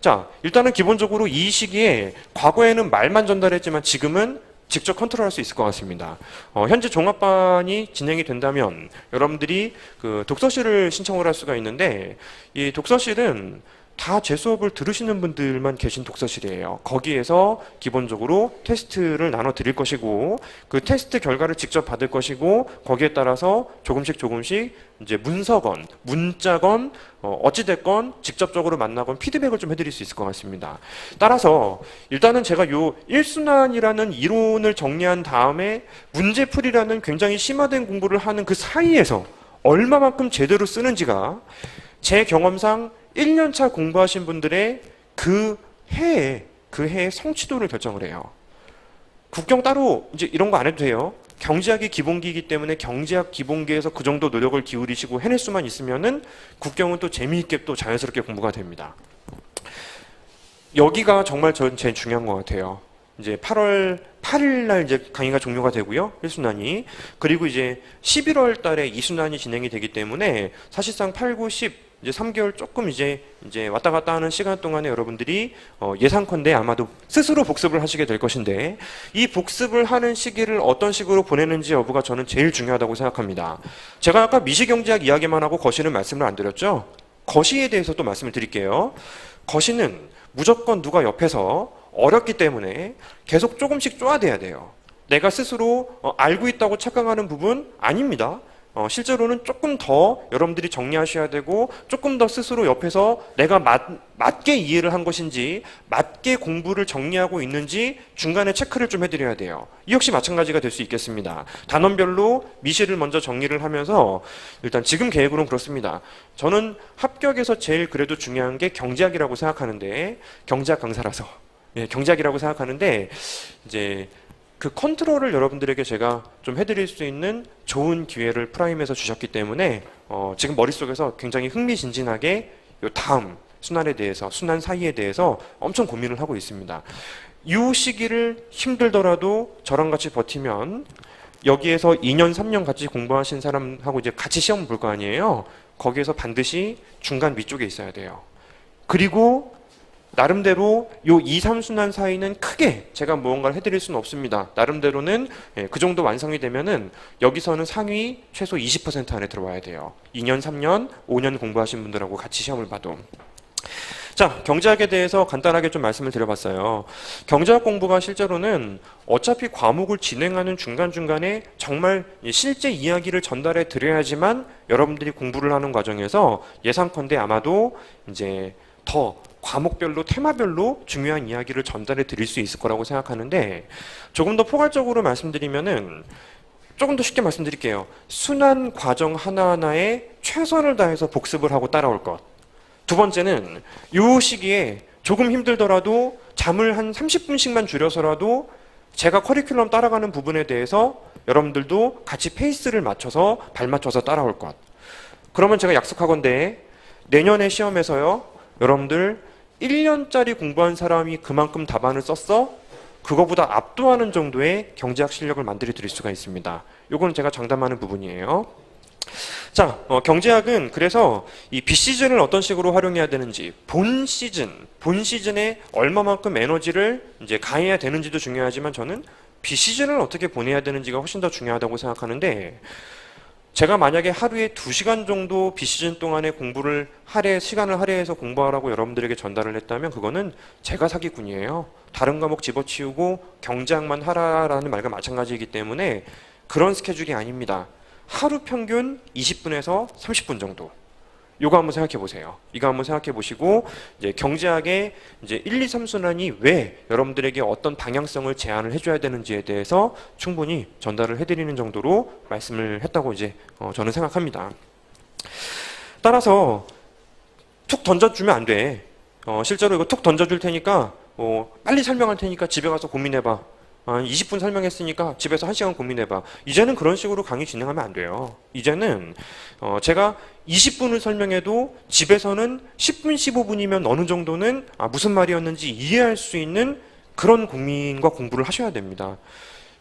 자, 일단은 기본적으로 이 시기에 과거에는 말만 전달했지만 지금은 직접 컨트롤할 수 있을 것 같습니다. 현재 종합반이 진행이 된다면 여러분들이 그 독서실을 신청을 할 수가 있는데 이 독서실은 다 제 수업을 들으시는 분들만 계신 독서실이에요. 거기에서 기본적으로 테스트를 나눠 드릴 것이고 그 테스트 결과를 직접 받을 것이고 거기에 따라서 조금씩 이제 문서건, 문자건 어찌됐건 직접적으로 만나건 피드백을 좀 해드릴 수 있을 것 같습니다. 따라서 일단은 제가 요 1순환이라는 이론을 정리한 다음에 문제풀이라는 굉장히 심화된 공부를 하는 그 사이에서 얼마만큼 제대로 쓰는지가 제 경험상 1년차 공부하신 분들의 그 해의 성취도를 결정을 해요. 국경 따로 이제 이런 거 안 해도 돼요. 경제학이 기본기이기 때문에 경제학 기본기에서 그 정도 노력을 기울이시고 해낼 수만 있으면은 국경은 또 재미있게 또 자연스럽게 공부가 됩니다. 여기가 정말 전 제일 중요한 것 같아요. 이제 8월 8일 날 이제 강의가 종료가 되고요. 1순환이. 그리고 이제 11월 달에 2순환이 진행이 되기 때문에 사실상 8, 9, 10 이제 3개월 조금 이제 왔다 갔다 하는 시간 동안에 여러분들이 예상컨대 아마도 스스로 복습을 하시게 될 것인데 이 복습을 하는 시기를 어떤 식으로 보내는지 여부가 저는 제일 중요하다고 생각합니다. 제가 아까 미시경제학 이야기만 하고 거시는 말씀을 안 드렸죠? 거시에 대해서 또 말씀을 드릴게요. 거시는 무조건 누가 옆에서 어렵기 때문에 계속 조금씩 쪼아대야 돼요. 내가 스스로 알고 있다고 착각하는 부분 아닙니다. 실제로는 조금 더 여러분들이 정리하셔야 되고 조금 더 스스로 옆에서 내가 맞게 이해를 한 것인지 맞게 공부를 정리하고 있는지 중간에 체크를 좀 해드려야 돼요. 이 역시 마찬가지가 될 수 있겠습니다. 단원별로 미시를 먼저 정리를 하면서 일단 지금 계획으로는 그렇습니다. 저는 합격에서 제일 그래도 중요한 게 경제학이라고 생각하는데 경제학 강사라서 경제학이라고 생각하는데 이제 그 컨트롤을 여러분들에게 제가 좀 해드릴 수 있는 좋은 기회를 프라임에서 주셨기 때문에 지금 머릿속에서 굉장히 흥미진진하게 요 다음 순환에 대해서 순환 사이에 대해서 엄청 고민을 하고 있습니다. 이 시기를 힘들더라도 저랑 같이 버티면 여기에서 2년 3년 같이 공부하신 사람하고 이제 같이 시험 볼 거 아니에요. 거기에서 반드시 중간 위쪽에 있어야 돼요. 그리고 나름대로 요 2, 3순환 사이는 크게 제가 무언가를 해드릴 수는 없습니다. 나름대로는 그 정도 완성이 되면은 여기서는 상위 최소 20% 안에 들어와야 돼요. 2년, 3년, 5년 공부하신 분들하고 같이 시험을 봐도. 자, 경제학에 대해서 간단하게 좀 말씀을 드려봤어요. 경제학 공부가 실제로는 어차피 과목을 진행하는 중간중간에 정말 실제 이야기를 전달해 드려야지만 여러분들이 공부를 하는 과정에서 예상컨대 아마도 이제 더 과목별로 테마별로 중요한 이야기를 전달해 드릴 수 있을 거라고 생각하는데 조금 더 포괄적으로 말씀드리면은 조금 더 쉽게 말씀드릴게요. 순환 과정 하나하나에 최선을 다해서 복습을 하고 따라올 것. 두 번째는 이 시기에 조금 힘들더라도 잠을 한 30분씩만 줄여서라도 제가 커리큘럼 따라가는 부분에 대해서 여러분들도 같이 페이스를 맞춰서 발맞춰서 따라올 것. 그러면 제가 약속하건대 내년에 시험에서요. 여러분들 1년짜리 공부한 사람이 그만큼 답안을 썼어? 그거보다 압도하는 정도의 경제학 실력을 만들어 드릴 수가 있습니다. 요거는 제가 장담하는 부분이에요. 자, 경제학은 그래서 이 비시즌을 어떤 식으로 활용해야 되는지, 본 시즌에 얼마만큼 에너지를 이제 가해야 되는지도 중요하지만 저는 비시즌을 어떻게 보내야 되는지가 훨씬 더 중요하다고 생각하는데 제가 만약에 하루에 2시간 정도 비시즌 동안에 시간을 할애해서 공부하라고 여러분들에게 전달을 했다면 그거는 제가 사기꾼이에요. 다른 과목 집어치우고 경제학만 하라라는 말과 마찬가지이기 때문에 그런 스케줄이 아닙니다. 하루 평균 20분에서 30분 정도. 이거 한번 생각해 보세요. 이거 한번 생각해 보시고 이제 경제학의 이제 1, 2, 3순환이 왜 여러분들에게 어떤 방향성을 제안을 해줘야 되는지에 대해서 충분히 전달을 해드리는 정도로 말씀을 했다고 이제 저는 생각합니다. 따라서 툭 던져주면 안 돼. 실제로 이거 툭 던져줄 테니까 빨리 설명할 테니까 집에 가서 고민해봐. 20분 설명했으니까 집에서 1시간 고민해봐. 이제는 그런 식으로 강의 진행하면 안 돼요. 이제는 제가 20분을 설명해도 집에서는 10분, 15분이면 어느 정도는 무슨 말이었는지 이해할 수 있는 그런 고민과 공부를 하셔야 됩니다.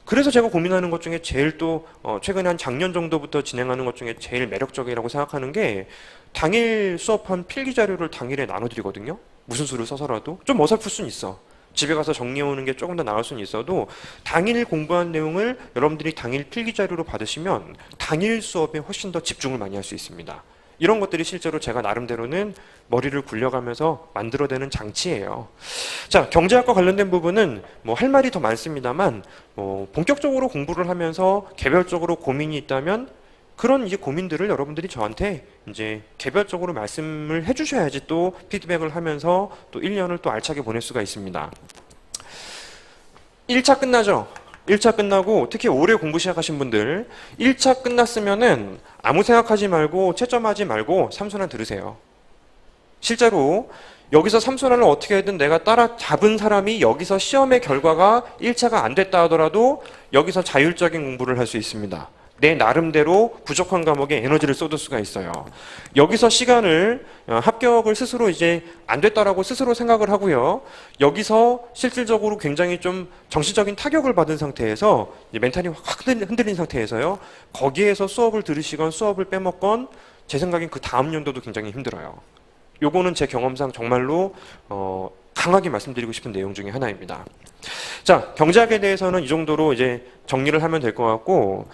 그래서 제가 고민하는 것 중에 제일 또 최근에 한 작년 정도부터 진행하는 것 중에 제일 매력적이라고 생각하는 게 당일 수업한 필기 자료를 당일에 나눠드리거든요. 무슨 수를 써서라도 좀 어설플 수는 있어. 집에 가서 정리해오는 게 조금 더 나을 수는 있어도 당일 공부한 내용을 여러분들이 당일 필기자료로 받으시면 당일 수업에 훨씬 더 집중을 많이 할 수 있습니다. 이런 것들이 실제로 제가 나름대로는 머리를 굴려가면서 만들어내는 장치예요. 자, 경제학과 관련된 부분은 뭐 할 말이 더 많습니다만 본격적으로 공부를 하면서 개별적으로 고민이 있다면 그런 이제 고민들을 여러분들이 저한테 이제 개별적으로 말씀을 해주셔야지 또 피드백을 하면서 또 1년을 또 알차게 보낼 수가 있습니다. 1차 끝나죠? 1차 끝나고 특히 올해 공부 시작하신 분들 1차 끝났으면은 아무 생각하지 말고 채점하지 말고 삼순환 들으세요. 실제로 여기서 삼순환을 어떻게 하든 내가 따라잡은 사람이 여기서 시험의 결과가 1차가 안 됐다 하더라도 여기서 자율적인 공부를 할 수 있습니다. 내 나름대로 부족한 과목에 에너지를 쏟을 수가 있어요. 여기서 시간을 합격을 스스로 이제 안 됐다라고 스스로 생각을 하고요. 여기서 실질적으로 굉장히 좀 정신적인 타격을 받은 상태에서 이제 멘탈이 확 흔들린 상태에서요. 거기에서 수업을 들으시건 수업을 빼먹건 제 생각엔 그 다음 연도도 굉장히 힘들어요. 요거는 제 경험상 정말로 강하게 말씀드리고 싶은 내용 중에 하나입니다. 자, 경제학에 대해서는 이 정도로 이제 정리를 하면 될 것 같고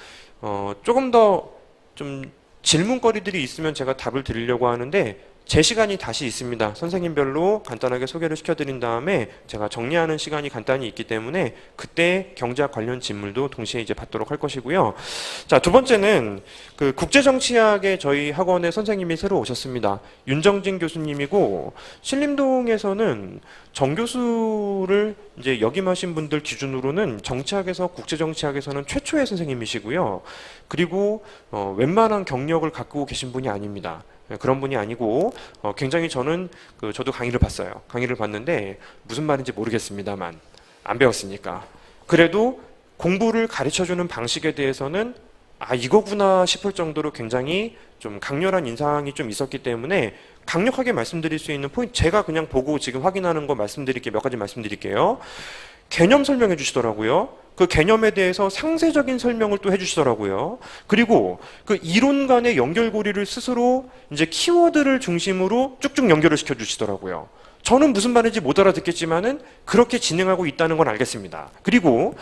조금 더 좀 질문거리들이 있으면 제가 답을 드리려고 하는데 제 시간이 다시 있습니다. 선생님별로 간단하게 소개를 시켜드린 다음에 제가 정리하는 시간이 간단히 있기 때문에 그때 경제학 관련 질문도 동시에 이제 받도록 할 것이고요. 자, 두 번째는 그 국제정치학의 저희 학원에 선생님이 새로 오셨습니다. 윤정진 교수님이고 신림동에서는 정 교수를 이제 역임하신 분들 기준으로는 정치학에서 국제정치학에서는 최초의 선생님이시고요. 그리고 웬만한 경력을 갖고 계신 분이 아닙니다. 그런 분이 아니고 굉장히 저는 저도 강의를 봤어요. 강의를 봤는데 무슨 말인지 모르겠습니다만 안 배웠으니까 그래도 공부를 가르쳐주는 방식에 대해서는 아 이거구나 싶을 정도로 굉장히 좀 강렬한 인상이 좀 있었기 때문에 강력하게 말씀드릴 수 있는 포인트 제가 그냥 보고 지금 확인하는 거 말씀드릴게요. 몇 가지 말씀드릴게요. 개념 설명해 주시더라고요. 그 개념에 대해서 상세적인 설명을 또 해주시더라고요. 그리고 그 이론 간의 연결고리를 스스로 이제 키워드를 중심으로 쭉쭉 연결을 시켜 주시더라고요. 저는 무슨 말인지 못 알아듣겠지만은 그렇게 진행하고 있다는 건 알겠습니다. 그리고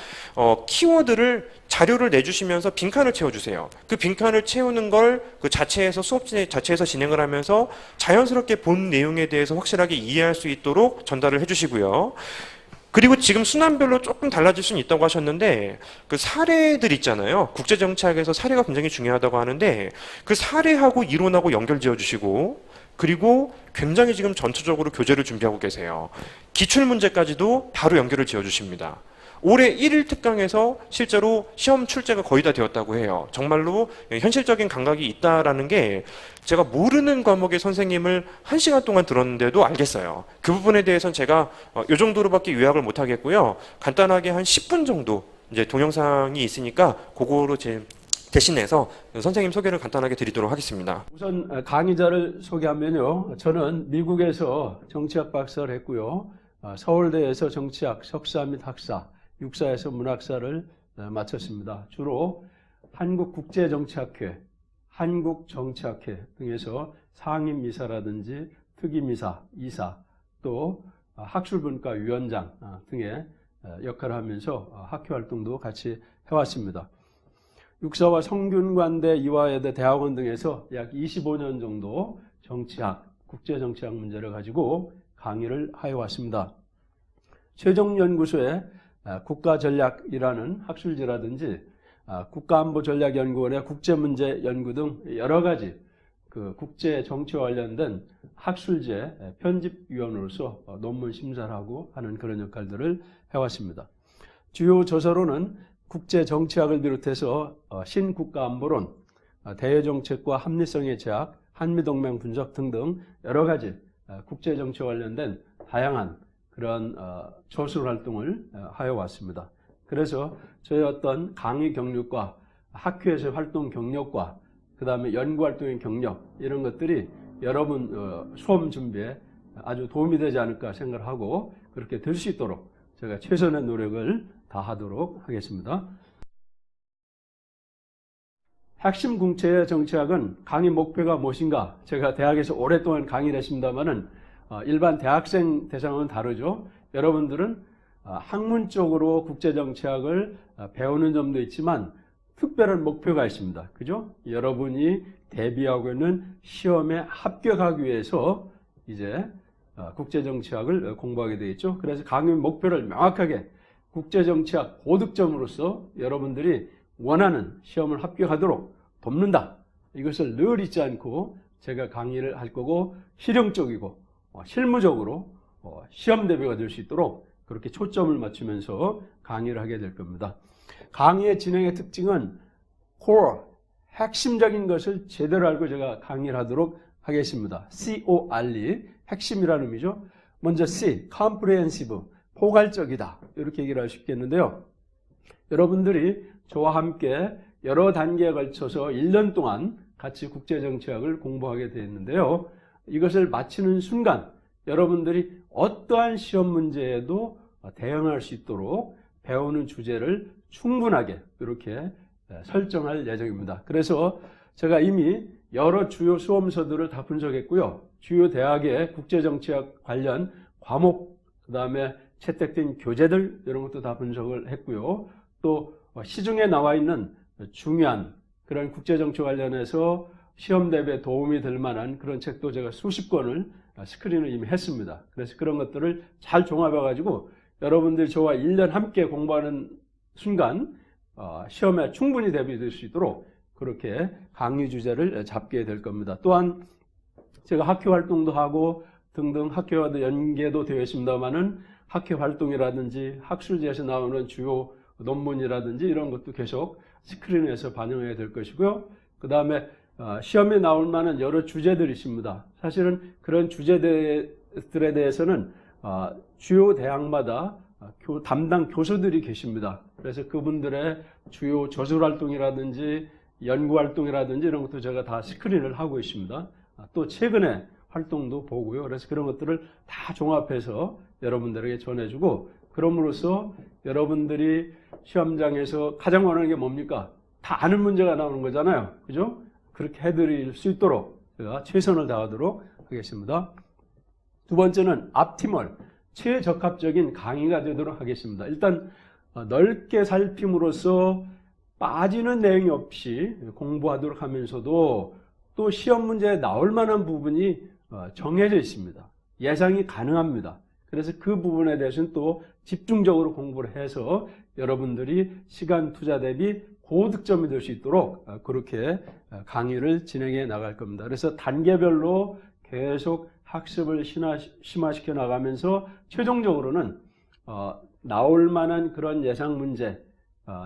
키워드를 자료를 내주시면서 빈칸을 채워주세요. 그 빈칸을 채우는 걸 그 자체에서 수업 자체에서 진행을 하면서 자연스럽게 본 내용에 대해서 확실하게 이해할 수 있도록 전달을 해주시고요. 그리고 지금 순환별로 조금 달라질 수는 있다고 하셨는데 그 사례들 있잖아요. 국제정치학에서 사례가 굉장히 중요하다고 하는데 그 사례하고 이론하고 연결 지어주시고 그리고 굉장히 지금 전투적으로 교재를 준비하고 계세요. 기출문제까지도 바로 연결을 지어주십니다. 올해 1일 특강에서 실제로 시험 출제가 거의 다 되었다고 해요. 정말로 현실적인 감각이 있다라는 게 제가 모르는 과목의 선생님을 1시간 동안 들었는데도 알겠어요. 그 부분에 대해서는 제가 이 정도로밖에 요약을 못 하겠고요. 간단하게 한 10분 정도 이제 동영상이 있으니까 그거로 제 대신해서 선생님 소개를 간단하게 드리도록 하겠습니다. 우선 강의자를 소개하면요. 저는 미국에서 정치학 박사를 했고요. 서울대에서 정치학 석사 및 학사, 육사에서 문학사를 마쳤습니다. 주로 한국국제정치학회, 한국정치학회 등에서 상임이사라든지 특임이사, 이사, 또 학술분과위원장 등의 역할을 하면서 학회 활동도 같이 해왔습니다. 육사와 성균관대, 이화여대, 대학원 등에서 약 25년 정도 정치학, 국제정치학 문제를 가지고 강의를 하여왔습니다. 최종연구소의 국가전략이라는 학술지라든지 국가안보전략연구원의 국제문제연구 등 여러 가지 그 국제정치와 관련된 학술제 편집위원으로서 논문 심사를 하고 하는 그런 역할들을 해왔습니다. 주요 저서로는 국제정치학을 비롯해서 신국가안보론, 대외정책과 합리성의 제약, 한미동맹 분석 등등 여러 가지 국제정치와 관련된 다양한 그런 조술 활동을 하여왔습니다. 그래서 저희 어떤 강의 경력과 학회에서의 활동 경력과 그 다음에 연구활동의 경력 이런 것들이 여러분 수험 준비에 아주 도움이 되지 않을까 생각하고 그렇게 될 수 있도록 제가 최선의 노력을 다하도록 하겠습니다. 핵심 국제 정치학은 강의 목표가 무엇인가? 제가 대학에서 오랫동안 강의를 했습니다만은 일반 대학생 대상은 다르죠. 여러분들은 학문 쪽으로 국제정치학을 배우는 점도 있지만 특별한 목표가 있습니다. 그죠? 여러분이 대비하고 있는 시험에 합격하기 위해서 이제 국제정치학을 공부하게 되겠죠. 그래서 강의 목표를 명확하게 국제정치학 고득점으로서 여러분들이 원하는 시험을 합격하도록 돕는다. 이것을 늘 잊지 않고 제가 강의를 할 거고 실용적이고 실무적으로 시험 대비가 될 수 있도록 그렇게 초점을 맞추면서 강의를 하게 될 겁니다. 강의의 진행의 특징은 core, 핵심적인 것을 제대로 알고 제가 강의를 하도록 하겠습니다. C-O-R-E, 핵심이라는 의미죠. 먼저 C, comprehensive, 포괄적이다. 이렇게 얘기를 할 수 있겠는데요. 여러분들이 저와 함께 여러 단계에 걸쳐서 1년 동안 같이 국제정치학을 공부하게 되었는데요. 이것을 마치는 순간 여러분들이 어떠한 시험 문제에도 대응할 수 있도록 배우는 주제를 충분하게 이렇게 설정할 예정입니다. 그래서 제가 이미 여러 주요 수험서들을 다 분석했고요. 주요 대학의 국제정치학 관련 과목, 그 다음에 채택된 교재들 이런 것도 다 분석을 했고요. 또 시중에 나와 있는 중요한 그런 국제정치 관련해서 시험 대비에 도움이 될 만한 그런 책도 제가 수십 권을 스크린을 이미 했습니다. 그래서 그런 것들을 잘 종합해가지고 여러분들이 저와 1년 함께 공부하는 순간 시험에 충분히 대비될 수 있도록 그렇게 강의 주제를 잡게 될 겁니다. 또한 제가 학회 활동도 하고 등등 학회와도 연계도 되어 있습니다만은 학회 활동이라든지 학술지에서 나오는 주요 논문이라든지 이런 것도 계속 스크린에서 반영해야 될 것이고요. 그 다음에 시험에 나올 만한 여러 주제들이 있습니다. 사실은 그런 주제들에 대해서는 주요 대학마다 담당 교수들이 계십니다. 그래서 그분들의 주요 저술활동이라든지 연구활동이라든지 이런 것도 제가 다 스크린을 하고 있습니다. 또 최근에 활동도 보고요. 그래서 그런 것들을 다 종합해서 여러분들에게 전해주고 그럼으로써 여러분들이 시험장에서 가장 원하는 게 뭡니까? 다 아는 문제가 나오는 거잖아요. 그죠? 그렇게 해드릴 수 있도록 제가 최선을 다하도록 하겠습니다. 두 번째는 optimal, 최적합적인 강의가 되도록 하겠습니다. 일단 넓게 살핌으로써 빠지는 내용이 없이 공부하도록 하면서도 또 시험 문제에 나올 만한 부분이 정해져 있습니다. 예상이 가능합니다. 그래서 그 부분에 대해서는 또 집중적으로 공부를 해서 여러분들이 시간 투자 대비 고득점이 될 수 있도록 그렇게 강의를 진행해 나갈 겁니다. 그래서 단계별로 계속 학습을 심화시켜 나가면서 최종적으로는 나올 만한 그런 예상 문제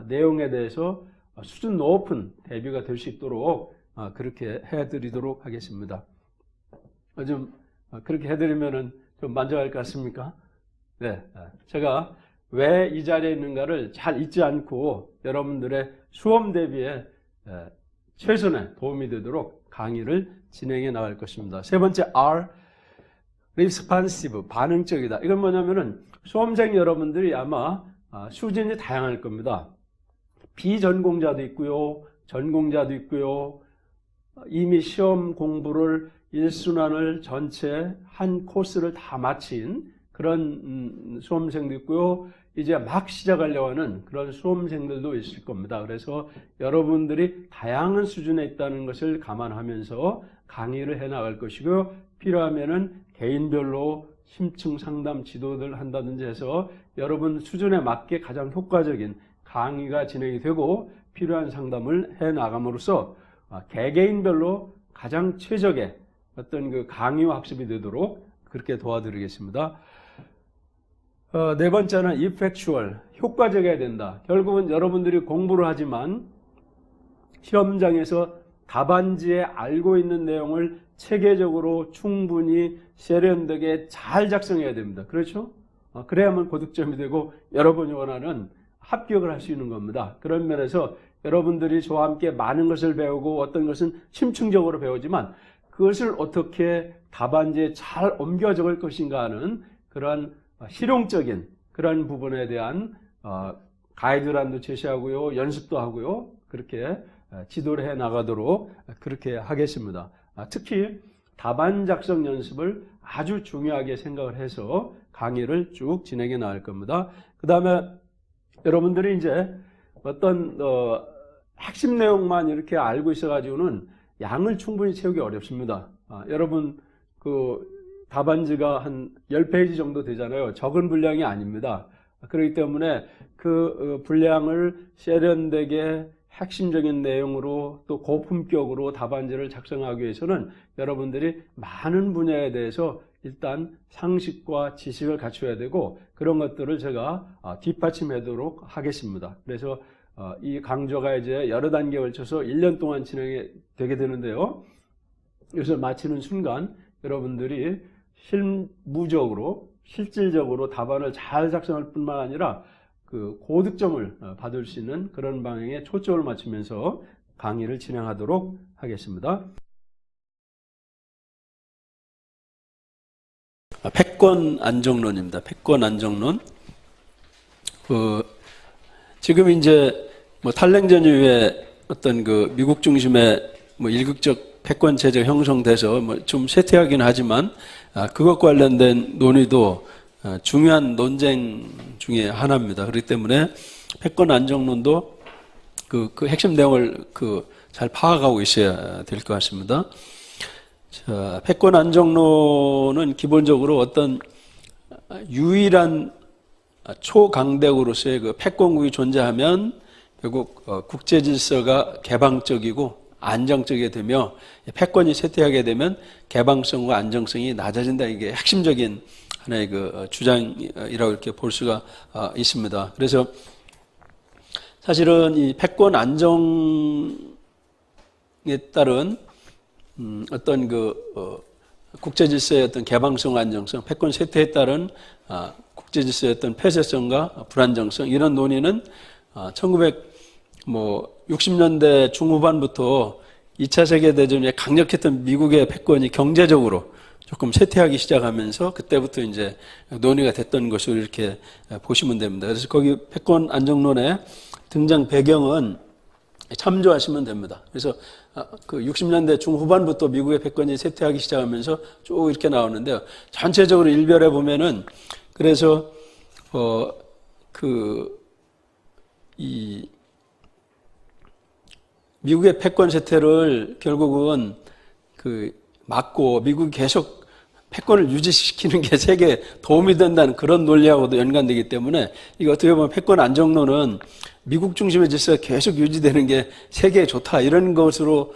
내용에 대해서 수준 높은 대비가 될 수 있도록 그렇게 해드리도록 하겠습니다. 좀 그렇게 해드리면은 좀 만족할 것 같습니까? 네, 제가 왜 이 자리에 있는가를 잘 잊지 않고 여러분들의 수험 대비에 최선의 도움이 되도록 강의를 진행해 나갈 것입니다. 세 번째 R, responsive, 반응적이다. 이건 뭐냐면은 수험생 여러분들이 아마 수준이 다양할 겁니다. 비전공자도 있고요, 전공자도 있고요, 이미 시험 공부를 1순환을 전체 한 코스를 다 마친 그런 수험생도 있고요. 이제 막 시작하려고 하는 그런 수험생들도 있을 겁니다. 그래서 여러분들이 다양한 수준에 있다는 것을 감안하면서 강의를 해 나갈 것이고요. 필요하면은 개인별로 심층 상담 지도를 한다든지 해서 여러분 수준에 맞게 가장 효과적인 강의가 진행이 되고 필요한 상담을 해 나감으로써 개개인별로 가장 최적의 어떤 그 강의와 학습이 되도록 그렇게 도와드리겠습니다. 네 번째는 effectual, 효과적이어야 된다. 결국은 여러분들이 공부를 하지만 시험장에서 답안지에 알고 있는 내용을 체계적으로 충분히 세련되게 잘 작성해야 됩니다. 그렇죠? 그래야만 고득점이 되고 여러분이 원하는 합격을 할 수 있는 겁니다. 그런 면에서 여러분들이 저와 함께 많은 것을 배우고 어떤 것은 심층적으로 배우지만 그것을 어떻게 답안지에 잘 옮겨 적을 것인가 하는 그러한 실용적인 그런 부분에 대한 가이드라인도 제시하고요, 연습도 하고요, 그렇게 지도를 해 나가도록 그렇게 하겠습니다. 특히 답안 작성 연습을 아주 중요하게 생각을 해서 강의를 쭉 진행해 나갈 겁니다. 그 다음에 여러분들이 이제 어떤 핵심 내용만 이렇게 알고 있어가지고는 양을 충분히 채우기 어렵습니다. 여러분 그 답안지가 한 10페이지 정도 되잖아요. 적은 분량이 아닙니다. 그렇기 때문에 그 분량을 세련되게 핵심적인 내용으로 또 고품격으로 답안지를 작성하기 위해서는 여러분들이 많은 분야에 대해서 일단 상식과 지식을 갖춰야 되고 그런 것들을 제가 뒷받침하도록 하겠습니다. 그래서 이 강좌가 이제 여러 단계에 걸쳐서 1년 동안 진행이 되게 되는데요. 그래서 마치는 순간 여러분들이 실무적으로 실질적으로 답안을 잘 작성할 뿐만 아니라 그 고득점을 받을 수 있는 그런 방향에 초점을 맞추면서 강의를 진행하도록 하겠습니다. 패권 안정론입니다. 패권 안정론. 지금 이제 뭐 탈냉전 이후에 어떤 그 미국 중심의 뭐 일극적 패권 체제가 형성돼서 뭐 좀 쇠퇴하긴 하지만 그것 관련된 논의도 중요한 논쟁 중에 하나입니다. 그렇기 때문에 패권 안정론도 그 핵심 내용을 잘 파악하고 있어야 될 것 같습니다. 자, 패권 안정론은 기본적으로 어떤 유일한 초강대국으로서의 그 패권국이 존재하면 결국 국제 질서가 개방적이고 안정적이게 되며 패권이 쇠퇴하게 되면 개방성과 안정성이 낮아진다. 이게 핵심적인 하나의 그 주장이라고 이렇게 볼 수가 있습니다. 그래서 사실은 이 패권 안정에 따른 어떤 국제 질서의 어떤 개방성, 안정성, 패권 쇠퇴에 따른 국제 질서의 어떤 폐쇄성과 불안정성 이런 논의는 1960년대 중후반부터 2차 세계대전에 강력했던 미국의 패권이 경제적으로 조금 쇠퇴하기 시작하면서 그때부터 이제 논의가 됐던 것으로 이렇게 보시면 됩니다. 그래서 거기 패권 안정론의 등장 배경은 참조하시면 됩니다. 그래서 그 60년대 중후반부터 미국의 패권이 쇠퇴하기 시작하면서 쭉 이렇게 나오는데요. 전체적으로 일별해 보면은 그래서 이 미국의 패권 쇠퇴를 결국은 막고 미국이 계속 패권을 유지시키는 게 세계에 도움이 된다는 그런 논리하고도 연관되기 때문에 이거 어떻게 보면 패권 안정론은 미국 중심의 질서가 계속 유지되는 게 세계에 좋다 이런 것으로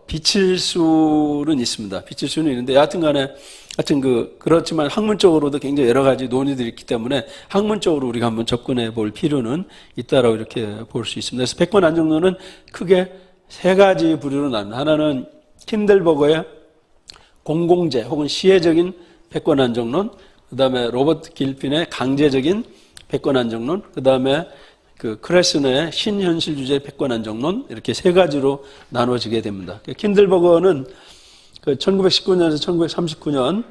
비칠 수는 있습니다. 비칠 수는 있는데 여하튼 그렇지만 학문적으로도 굉장히 여러 가지 논의들이 있기 때문에 학문적으로 우리가 한번 접근해 볼 필요는 있다라고 이렇게 볼 수 있습니다. 그래서 패권 안정론은 크게 세 가지 부류로 나눕니다. 하나는 킨들버거의 공공재 혹은 시혜적인 패권 안정론, 그 다음에 로버트 길핀의 강제적인 패권 안정론, 그 다음에 크레스너의 신현실주의 패권 안정론 이렇게 세 가지로 나눠지게 됩니다. 킨들버거는 1919년에서 1939년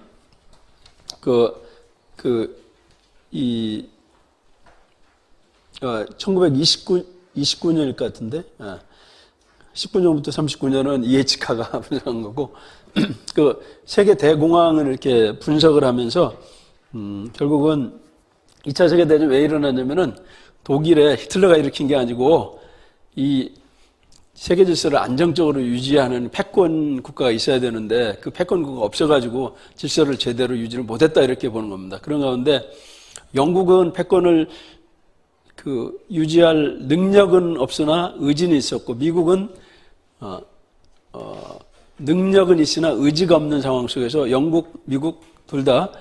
1929년일 것 같은데 19년부터 39년은 이에치카가 분석한 거고 세계 대공황을 이렇게 분석을 하면서 결국은 2차 세계대전이 왜 일어났냐면은 독일에 히틀러가 일으킨 게 아니고 이 세계 질서를 안정적으로 유지하는 패권 국가가 있어야 되는데 그 패권 국가가 없어가지고 질서를 제대로 유지를 못했다 이렇게 보는 겁니다. 그런 가운데 영국은 패권을 유지할 능력은 없으나 의지는 있었고 미국은 능력은 있으나 의지가 없는 상황 속에서 영국, 미국 둘 다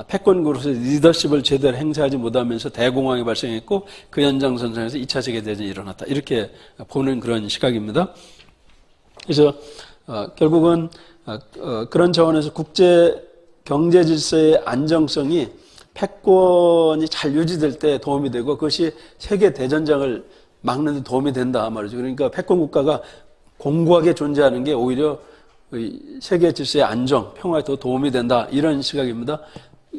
패권국으로서 리더십을 제대로 행사하지 못하면서 대공황이 발생했고 그 연장선상에서 2차 세계대전이 일어났다. 이렇게 보는 그런 시각입니다. 그래서 결국은 그런 차원에서 국제 경제 질서의 안정성이 패권이 잘 유지될 때 도움이 되고 그것이 세계 대전장을 막는 데 도움이 된다 말이죠. 그러니까 패권 국가가 공고하게 존재하는 게 오히려 세계 질서의 안정, 평화에 더 도움이 된다 이런 시각입니다.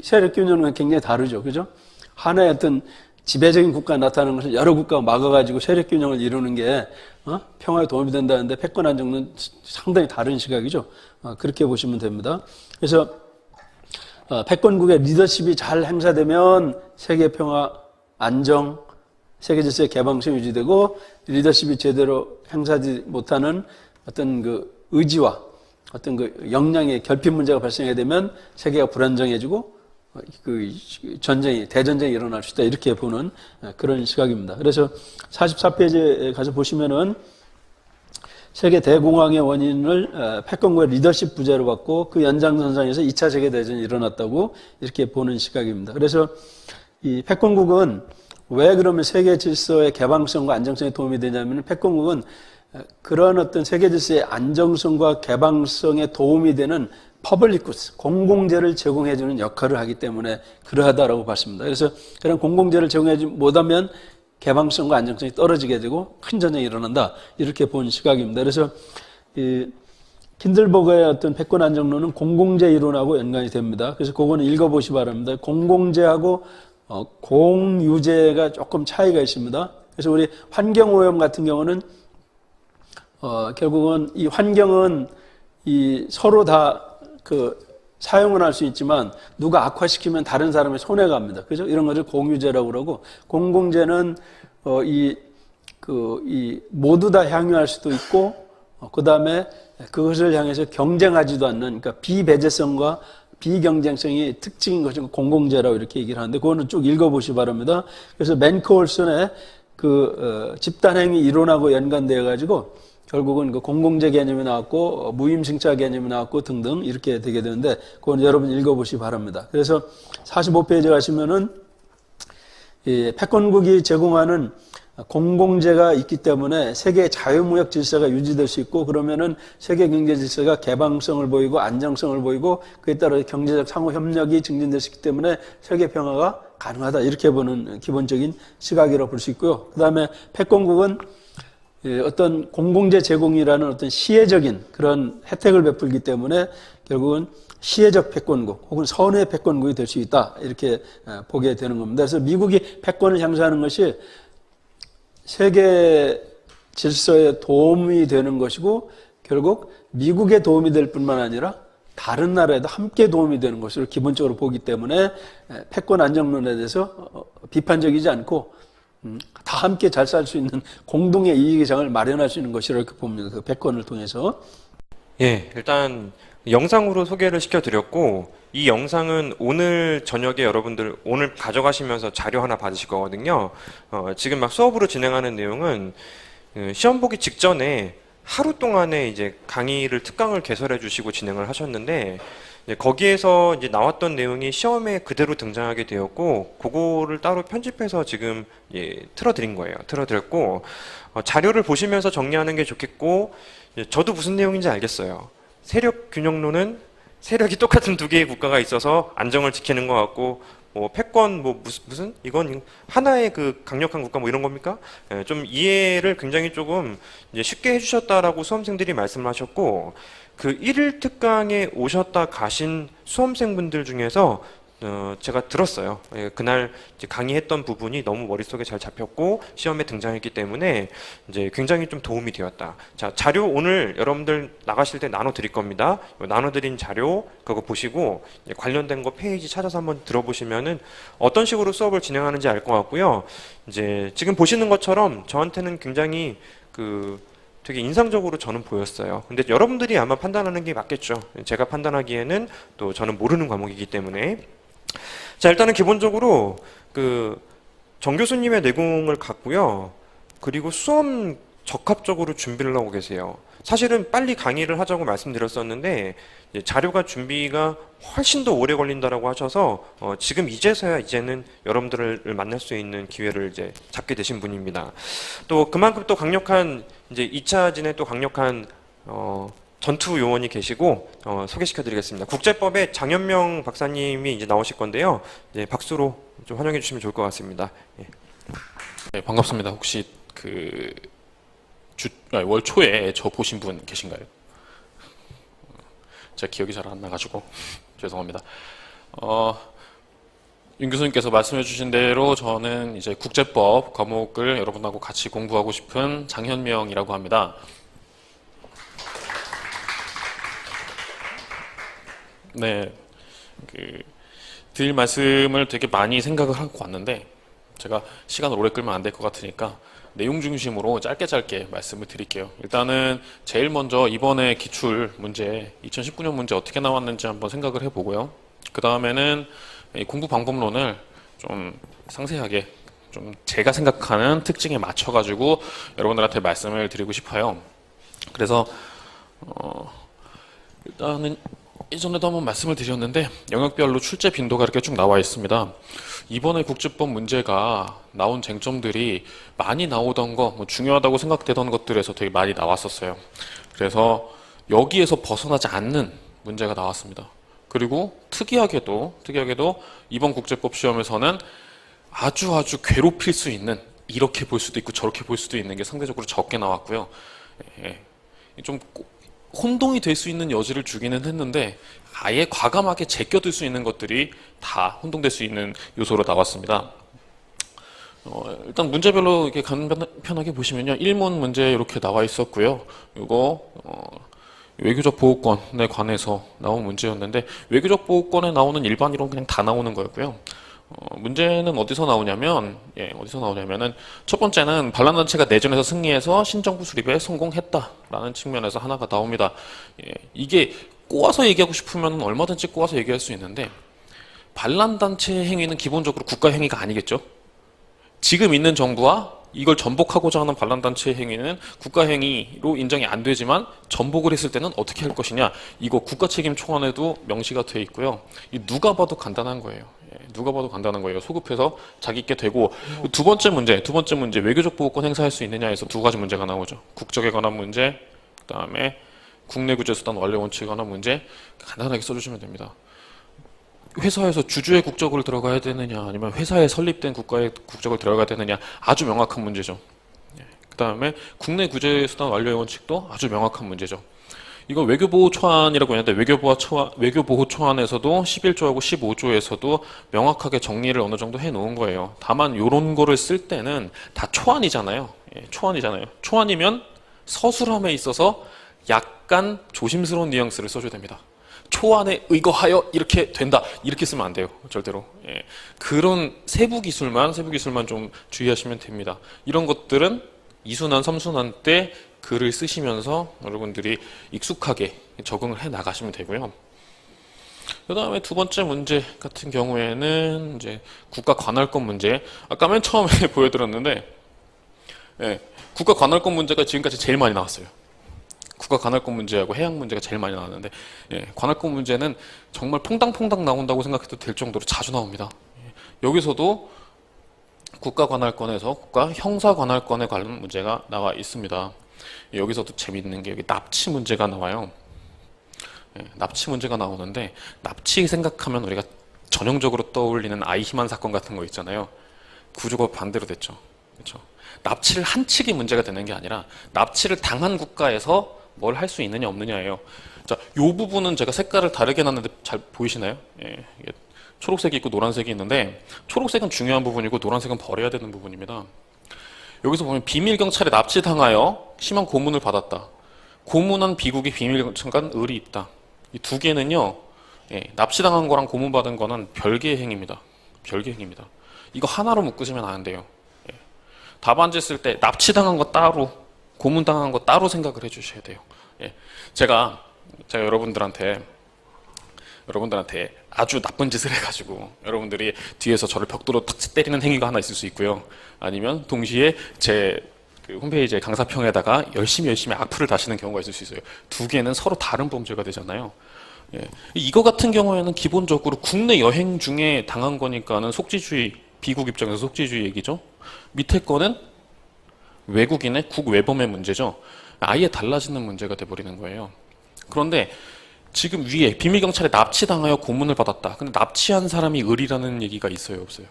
세력 균형은 굉장히 다르죠, 그죠? 하나의 어떤 지배적인 국가가 나타나는 것을 여러 국가가 막아가지고 세력 균형을 이루는 게 평화에 도움이 된다는데 패권 안정론은 상당히 다른 시각이죠. 그렇게 보시면 됩니다. 그래서 패권국의 리더십이 잘 행사되면 세계 평화, 안정, 세계 질서의 개방성이 유지되고 리더십이 제대로 행사하지 못하는 어떤 그 의지와 어떤 그 역량의 결핍 문제가 발생하게 되면 세계가 불안정해지고 그 대전쟁이 일어날 수 있다. 이렇게 보는 그런 시각입니다. 그래서 44페이지에 가서 보시면은 세계 대공황의 원인을 패권국의 리더십 부재로 봤고 그 연장선상에서 2차 세계대전이 일어났다고 이렇게 보는 시각입니다. 그래서 이 패권국은 왜 그러면 세계 질서의 개방성과 안정성에 도움이 되냐면 패권국은 그런 어떤 세계 질서의 안정성과 개방성에 도움이 되는 퍼블리쿠스, 공공재를 제공해주는 역할을 하기 때문에 그러하다라고 봤습니다. 그래서 그런 공공재를 제공해주지 못하면 개방성과 안정성이 떨어지게 되고 큰 전쟁이 일어난다. 이렇게 본 시각입니다. 그래서 이 킨들버그의 어떤 패권 안정론은 공공재 이론하고 연관이 됩니다. 그래서 그거는 읽어보시 바랍니다. 공공재하고 공유재가 조금 차이가 있습니다. 그래서 우리 환경오염 같은 경우는 결국은 이 환경은 이 서로 다 사용을 할 수 있지만 누가 악화시키면 다른 사람의 손해가 갑니다. 그죠? 이런 것을 공유재라고 그러고 공공재는 모두 다 향유할 수도 있고 그다음에 그것을 향해서 경쟁하지도 않는 그러니까 비배제성과 비경쟁성이 특징인 것이 공공재라고 이렇게 얘기를 하는데 그거는 쭉 읽어보시 바랍니다. 그래서 맨코올슨의 집단행위 이론하고 연관되어 가지고 결국은 그 공공재 개념이 나왔고 무임승차 개념이 나왔고 등등 이렇게 되게 되는데 그건 여러분 읽어보시 바랍니다. 그래서 45페이지 가시면은 이 패권국이 제공하는 공공재가 있기 때문에 세계 자유무역 질서가 유지될 수 있고 그러면은 세계 경제 질서가 개방성을 보이고 안정성을 보이고 그에 따라 경제적 상호 협력이 증진될 수 있기 때문에 세계 평화가 가능하다 이렇게 보는 기본적인 시각이라고 볼 수 있고요. 그다음에 패권국은 어떤 공공재 제공이라는 어떤 시혜적인 그런 혜택을 베풀기 때문에 결국은 시혜적 패권국 혹은 선의 패권국이 될 수 있다 이렇게 보게 되는 겁니다. 그래서 미국이 패권을 향수하는 것이 세계 질서에 도움이 되는 것이고 결국 미국에 도움이 될 뿐만 아니라 다른 나라에도 함께 도움이 되는 것으로 기본적으로 보기 때문에 패권 안정론에 대해서 비판적이지 않고 다 함께 잘 살 수 있는 공동의 이익의 장을 마련할 수 있는 것이라고 이렇게 봅니다. 그 패권을 통해서. 예, 일단 영상으로 소개를 시켜드렸고 이 영상은 오늘 저녁에 여러분들 오늘 가져가시면서 자료 하나 받으실 거거든요. 지금 막 수업으로 진행하는 내용은 시험 보기 직전에 하루 동안에 이제 강의를 특강을 개설해 주시고 진행을 하셨는데 거기에서 이제 나왔던 내용이 시험에 그대로 등장하게 되었고 그거를 따로 편집해서 지금 틀어드린 거예요. 틀어드렸고 자료를 보시면서 정리하는 게 좋겠고 저도 무슨 내용인지 알겠어요. 세력 균형론은 세력이 똑같은 두 개의 국가가 있어서 안정을 지키는 것 같고 뭐 패권 뭐 무슨 이건 하나의 그 강력한 국가 뭐 이런 겁니까? 좀 이해를 굉장히 조금 이제 쉽게 해주셨다라고 수험생들이 말씀하셨고 그 1일 특강에 오셨다 가신 수험생분들 중에서 제가 들었어요. 그날 이제 강의했던 부분이 너무 머릿속에 잘 잡혔고 시험에 등장했기 때문에 이제 굉장히 좀 도움이 되었다. 자, 자료 오늘 여러분들 나가실 때 나눠 드릴 겁니다. 나눠드린 자료 그거 보시고 관련된 거 페이지 찾아서 한번 들어보시면은 어떤 식으로 수업을 진행하는지 알 것 같고요. 이제 지금 보시는 것처럼 저한테는 굉장히 되게 인상적으로 저는 보였어요. 근데 여러분들이 아마 판단하는 게 맞겠죠. 제가 판단하기에는 또 저는 모르는 과목이기 때문에. 자, 일단은 기본적으로 정 교수님의 내공을 갖고요. 그리고 수험 적합적으로 준비를 하고 계세요. 사실은 빨리 강의를 하자고 말씀드렸었는데 자료가 준비가 훨씬 더 오래 걸린다라고 하셔서 지금 이제서야 이제는 여러분들을 만날 수 있는 기회를 이제 잡게 되신 분입니다. 또 그만큼 또 강력한 이제 2차진에 또 강력한 전투 요원이 계시고 소개시켜드리겠습니다. 국제법의 장현명 박사님이 이제 나오실 건데요. 이제 박수로 좀 환영해 주시면 좋을 것 같습니다. 예. 네, 반갑습니다. 혹시 월 초에 저 보신 분 계신가요? 제가 기억이 잘 안 나가지고 죄송합니다. 윤 교수님께서 말씀해 주신 대로 저는 이제 국제법 과목을 여러분하고 같이 공부하고 싶은 장현명이라고 합니다. 네, 드릴 말씀을 되게 많이 생각을 하고 왔는데 제가 시간을 오래 끌면 안 될 것 같으니까 내용 중심으로 짧게 말씀을 드릴게요. 일단은 제일 먼저 이번에 기출 문제, 2019년 문제 어떻게 나왔는지 한번 생각을 해보고요. 그 다음에는 공부 방법론을 좀 상세하게 좀 제가 생각하는 특징에 맞춰가지고 여러분들한테 말씀을 드리고 싶어요. 그래서 일단은 예전에도 한번 말씀을 드렸는데 영역별로 출제 빈도가 이렇게 쭉 나와 있습니다. 이번에 국제법 문제가 나온 쟁점들이 많이 나오던 거, 뭐 중요하다고 생각되던 것들에서 되게 많이 나왔었어요. 그래서 여기에서 벗어나지 않는 문제가 나왔습니다. 그리고 특이하게도 이번 국제법 시험에서는 아주 괴롭힐 수 있는, 이렇게 볼 수도 있고 저렇게 볼 수도 있는 게 상대적으로 적게 나왔고요. 좀 혼동이 될 수 있는 여지를 주기는 했는데 아예 과감하게 제껴들 수 있는 것들이 다 혼동될 수 있는 요소로 나왔습니다. 일단 문제별로 이렇게 간편하게 보시면요. 1문 문제 이렇게 나와 있었고요. 이거 외교적 보호권에 관해서 나온 문제였는데 외교적 보호권에 나오는 일반이론 그냥 다 나오는 거였고요. 문제는 어디서 나오냐면은 첫 번째는 반란단체가 내전에서 승리해서 신정부 수립에 성공했다라는 측면에서 하나가 나옵니다. 이게 꼬아서 얘기하고 싶으면 얼마든지 꼬아서 얘기할 수 있는데 반란단체 행위는 기본적으로 국가 행위가 아니겠죠. 지금 있는 정부와 이걸 전복하고자 하는 반란단체 행위는 국가 행위로 인정이 안 되지만 전복을 했을 때는 어떻게 할 것이냐, 이거 국가책임 초안에도 명시가 되어 있고요. 누가 봐도 간단한 거예요. 누가 봐도 간단한 거예요. 소급해서 자기 있게 되고. 두 번째 문제 외교적 보호권 행사할 수 있느냐에서 두 가지 문제가 나오죠. 국적에 관한 문제, 그다음에 국내 구제 수단 완료 원칙에 관한 문제. 간단하게 써주시면 됩니다. 회사에서 주주의 국적을 들어가야 되느냐, 아니면 회사에 설립된 국가의 국적을 들어가야 되느냐, 아주 명확한 문제죠. 그 다음에 국내 구제 수단 완료의 원칙도 아주 명확한 문제죠. 이거 외교보호 초안이라고 하는데 외교보호 초안에서도 11조하고 15조에서도 명확하게 정리를 어느 정도 해놓은 거예요. 다만 이런 거를 쓸 때는 다 초안이잖아요. 초안이잖아요. 초안이면 서술함에 있어서 약간 조심스러운 뉘앙스를 써줘야 됩니다. 초안에 의거하여 이렇게 된다, 이렇게 쓰면 안 돼요. 절대로. 그런 세부 기술만 좀 주의하시면 됩니다. 이런 것들은 2순환, 3순환 때 글을 쓰시면서 여러분들이 익숙하게 적응을 해 나가시면 되고요. 그 다음에 두 번째 문제 같은 경우에는 이제 국가 관할권 문제. 아까 맨 처음에 보여드렸는데, 국가 관할권 문제가 지금까지 제일 많이 나왔어요. 국가 관할권 문제하고 해양 문제가 제일 많이 나왔는데, 관할권 문제는 정말 퐁당퐁당 나온다고 생각해도 될 정도로 자주 나옵니다. 여기서도 국가 관할권에서 국가 형사 관할권에 관련 문제가 나와 있습니다. 여기서도 재미있는 게 여기 납치 문제가 나와요. 납치 문제가 나오는데, 납치 생각하면 우리가 전형적으로 떠올리는 아이히만 사건 같은 거 있잖아요. 구조가 반대로 됐죠. 그렇죠? 납치를 한 측이 문제가 되는 게 아니라 납치를 당한 국가에서 뭘 할 수 있느냐 없느냐예요. 자, 이 부분은 제가 색깔을 다르게 놨는데 잘 보이시나요? 이게 초록색이 있고 노란색이 있는데, 초록색은 중요한 부분이고 노란색은 버려야 되는 부분입니다. 여기서 보면 비밀 경찰에 납치당하여 심한 고문을 받았다. 고문한 비국의 비밀 경찰관 을이 있다. 이 두 개는요, 납치당한 거랑 고문받은 거는 별개의 행위입니다. 별개의 행위입니다. 이거 하나로 묶으시면 안 돼요. 답안지 쓸 때 납치당한 거 따로, 고문당한 거 따로 생각을 해주셔야 돼요. 제가 여러분들한테 아주 나쁜 짓을 해가지고 여러분들이 뒤에서 저를 벽돌로 탁 때리는 행위가 하나 있을 수 있고요. 아니면 동시에 제 홈페이지에 강사평에다가 열심히 악플을 다시는 경우가 있을 수 있어요. 두 개는 서로 다른 범죄가 되잖아요. 이거 같은 경우에는 기본적으로 국내 여행 중에 당한 거니까는 속지주의, 비국 입장에서 속지주의 얘기죠. 밑에 거는 외국인의 국외범의 문제죠. 아예 달라지는 문제가 돼버리는 거예요. 그런데 지금 위에 비밀경찰에 납치당하여 고문을 받았다. 근데 납치한 사람이 을이라는 얘기가 있어요, 없어요?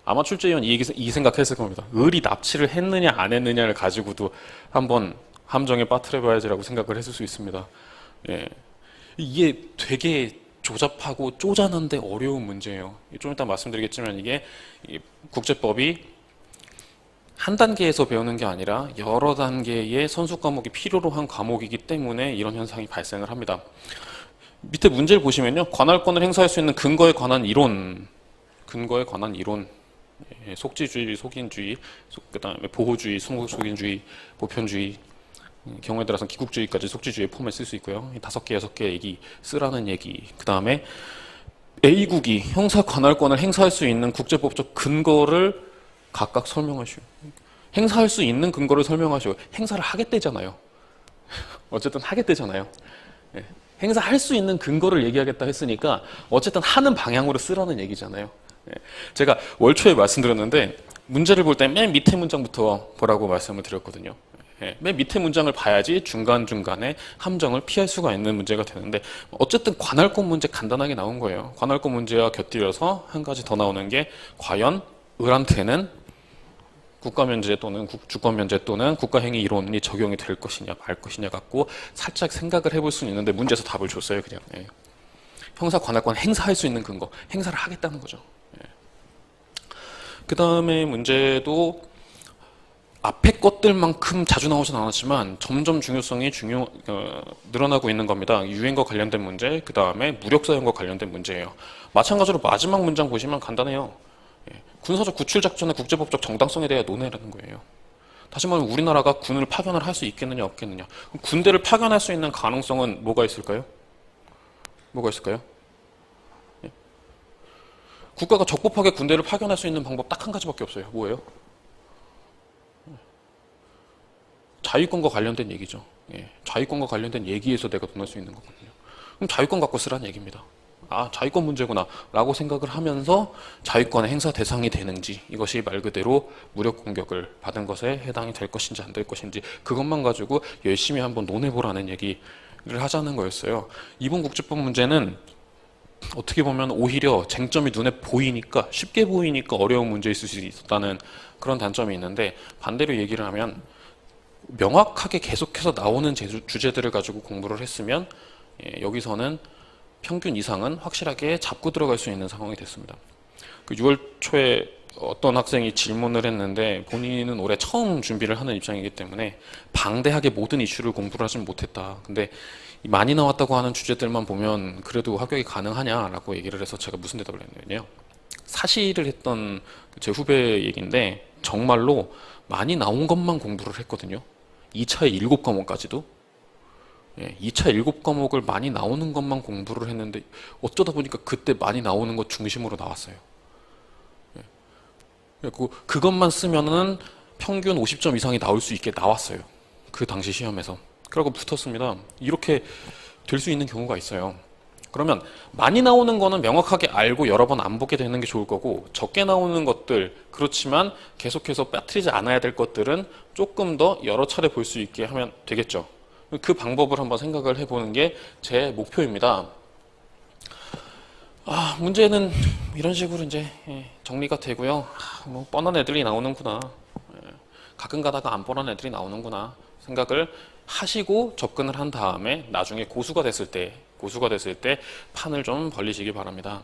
아마 출제위원 이 생각했을 겁니다. 을이 납치를 했느냐 안 했느냐를 가지고도 한번 함정에 빠뜨려봐야지라고 생각을 했을 수 있습니다. 이게 되게 조잡하고 쪼잔한데 어려운 문제예요. 좀 이따 말씀드리겠지만 이게 이 국제법이 한 단계에서 배우는 게 아니라 여러 단계의 선수 과목이 필요로 한 과목이기 때문에 이런 현상이 발생을 합니다. 밑에 문제를 보시면요. 관할권을 행사할 수 있는 근거에 관한 이론, 예, 속지주의, 속인주의, 그다음에 보호주의, 속인주의, 보편주의, 경우에 따라서는 기국주의까지 속지주의 폼에 쓸 수 있고요. 5개, 6개 얘기 쓰라는 얘기. 그다음에 A국이 형사 관할권을 행사할 수 있는 국제법적 근거를 각각 설명하시오. 행사할 수 있는 근거를 설명하시오. 행사를 하겠대잖아요. 어쨌든 하겠대잖아요. 예. 행사할 수 있는 근거를 얘기하겠다 했으니까 어쨌든 하는 방향으로 쓰라는 얘기잖아요. 예. 제가 월초에 말씀드렸는데 문제를 볼 때 맨 밑에 문장부터 보라고 말씀을 드렸거든요. 예. 맨 밑에 문장을 봐야지 중간중간에 함정을 피할 수가 있는 문제가 되는데 어쨌든 관할권 문제 간단하게 나온 거예요. 관할권 문제와 곁들여서 한 가지 더 나오는 게 과연 을한테는 국가면제 또는 주권면제 또는 국가행위 이론이 적용이 될 것이냐 말 것이냐 갖고 살짝 생각을 해볼 수는 있는데 문제에서 답을 줬어요. 그냥 예. 형사 관할권 행사할 수 있는 근거 행사를 하겠다는 거죠. 예. 그 다음에 문제도 앞에 것들만큼 자주 나오진 않았지만 점점 중요성이 늘어나고 있는 겁니다. 유엔과 관련된 문제, 그 다음에 무력사용과 관련된 문제예요. 마찬가지로 마지막 문장 보시면 간단해요. 예. 군사적 구출작전의 국제법적 정당성에 대해 논의라는 거예요. 다시 말하면 우리나라가 군을 파견을 할 수 있겠느냐 없겠느냐. 군대를 파견할 수 있는 가능성은 뭐가 있을까요? 뭐가 있을까요? 예. 국가가 적법하게 군대를 파견할 수 있는 방법 딱 한 가지밖에 없어요. 뭐예요? 자유권과 관련된 얘기죠. 예. 자유권과 관련된 얘기에서 내가 논할 수 있는 거거든요. 그럼 자유권 갖고 쓰라는 얘기입니다. 아, 자유권 문제구나 라고 생각을 하면서 자유권의 행사 대상이 되는지, 이것이 말 그대로 무력 공격을 받은 것에 해당이 될 것인지 안 될 것인지 그것만 가지고 열심히 한번 논해보라는 얘기를 하자는 거였어요. 이번 국제법 문제는 어떻게 보면 오히려 쟁점이 눈에 보이니까, 쉽게 보이니까 어려운 문제일 수 있었다는 그런 단점이 있는데, 반대로 얘기를 하면 명확하게 계속해서 나오는 주제들을 가지고 공부를 했으면 여기서는 평균 이상은 확실하게 잡고 들어갈 수 있는 상황이 됐습니다. 그 6월 초에 어떤 학생이 질문을 했는데 본인은 올해 처음 준비를 하는 입장이기 때문에 방대하게 모든 이슈를 공부를 하진 못했다. 근데 많이 나왔다고 하는 주제들만 보면 그래도 합격이 가능하냐라고 얘기를 해서 제가 무슨 대답을 했냐면요. 사실을 했던 제 후배 얘기인데 정말로 많이 나온 것만 공부를 했거든요. 2차의 7과목까지도. 예, 2차 7과목을 많이 나오는 것만 공부를 했는데 어쩌다 보니까 그때 많이 나오는 것 중심으로 나왔어요. 예. 그리고 그것만 쓰면은 평균 50점 이상이 나올 수 있게 나왔어요. 그 당시 시험에서. 그러고 붙었습니다. 이렇게 될 수 있는 경우가 있어요. 그러면 많이 나오는 거는 명확하게 알고 여러 번 안 보게 되는 게 좋을 거고, 적게 나오는 것들, 그렇지만 계속해서 빠뜨리지 않아야 될 것들은 조금 더 여러 차례 볼 수 있게 하면 되겠죠. 그 방법을 한번 생각을 해보는 게 제 목표입니다. 문제는 이런 식으로 이제 정리가 되고요. 뭐 뻔한 애들이 나오는구나. 가끔 가다가 안 뻔한 애들이 나오는구나 생각을 하시고 접근을 한 다음에 나중에 고수가 됐을 때 판을 좀 벌리시기 바랍니다.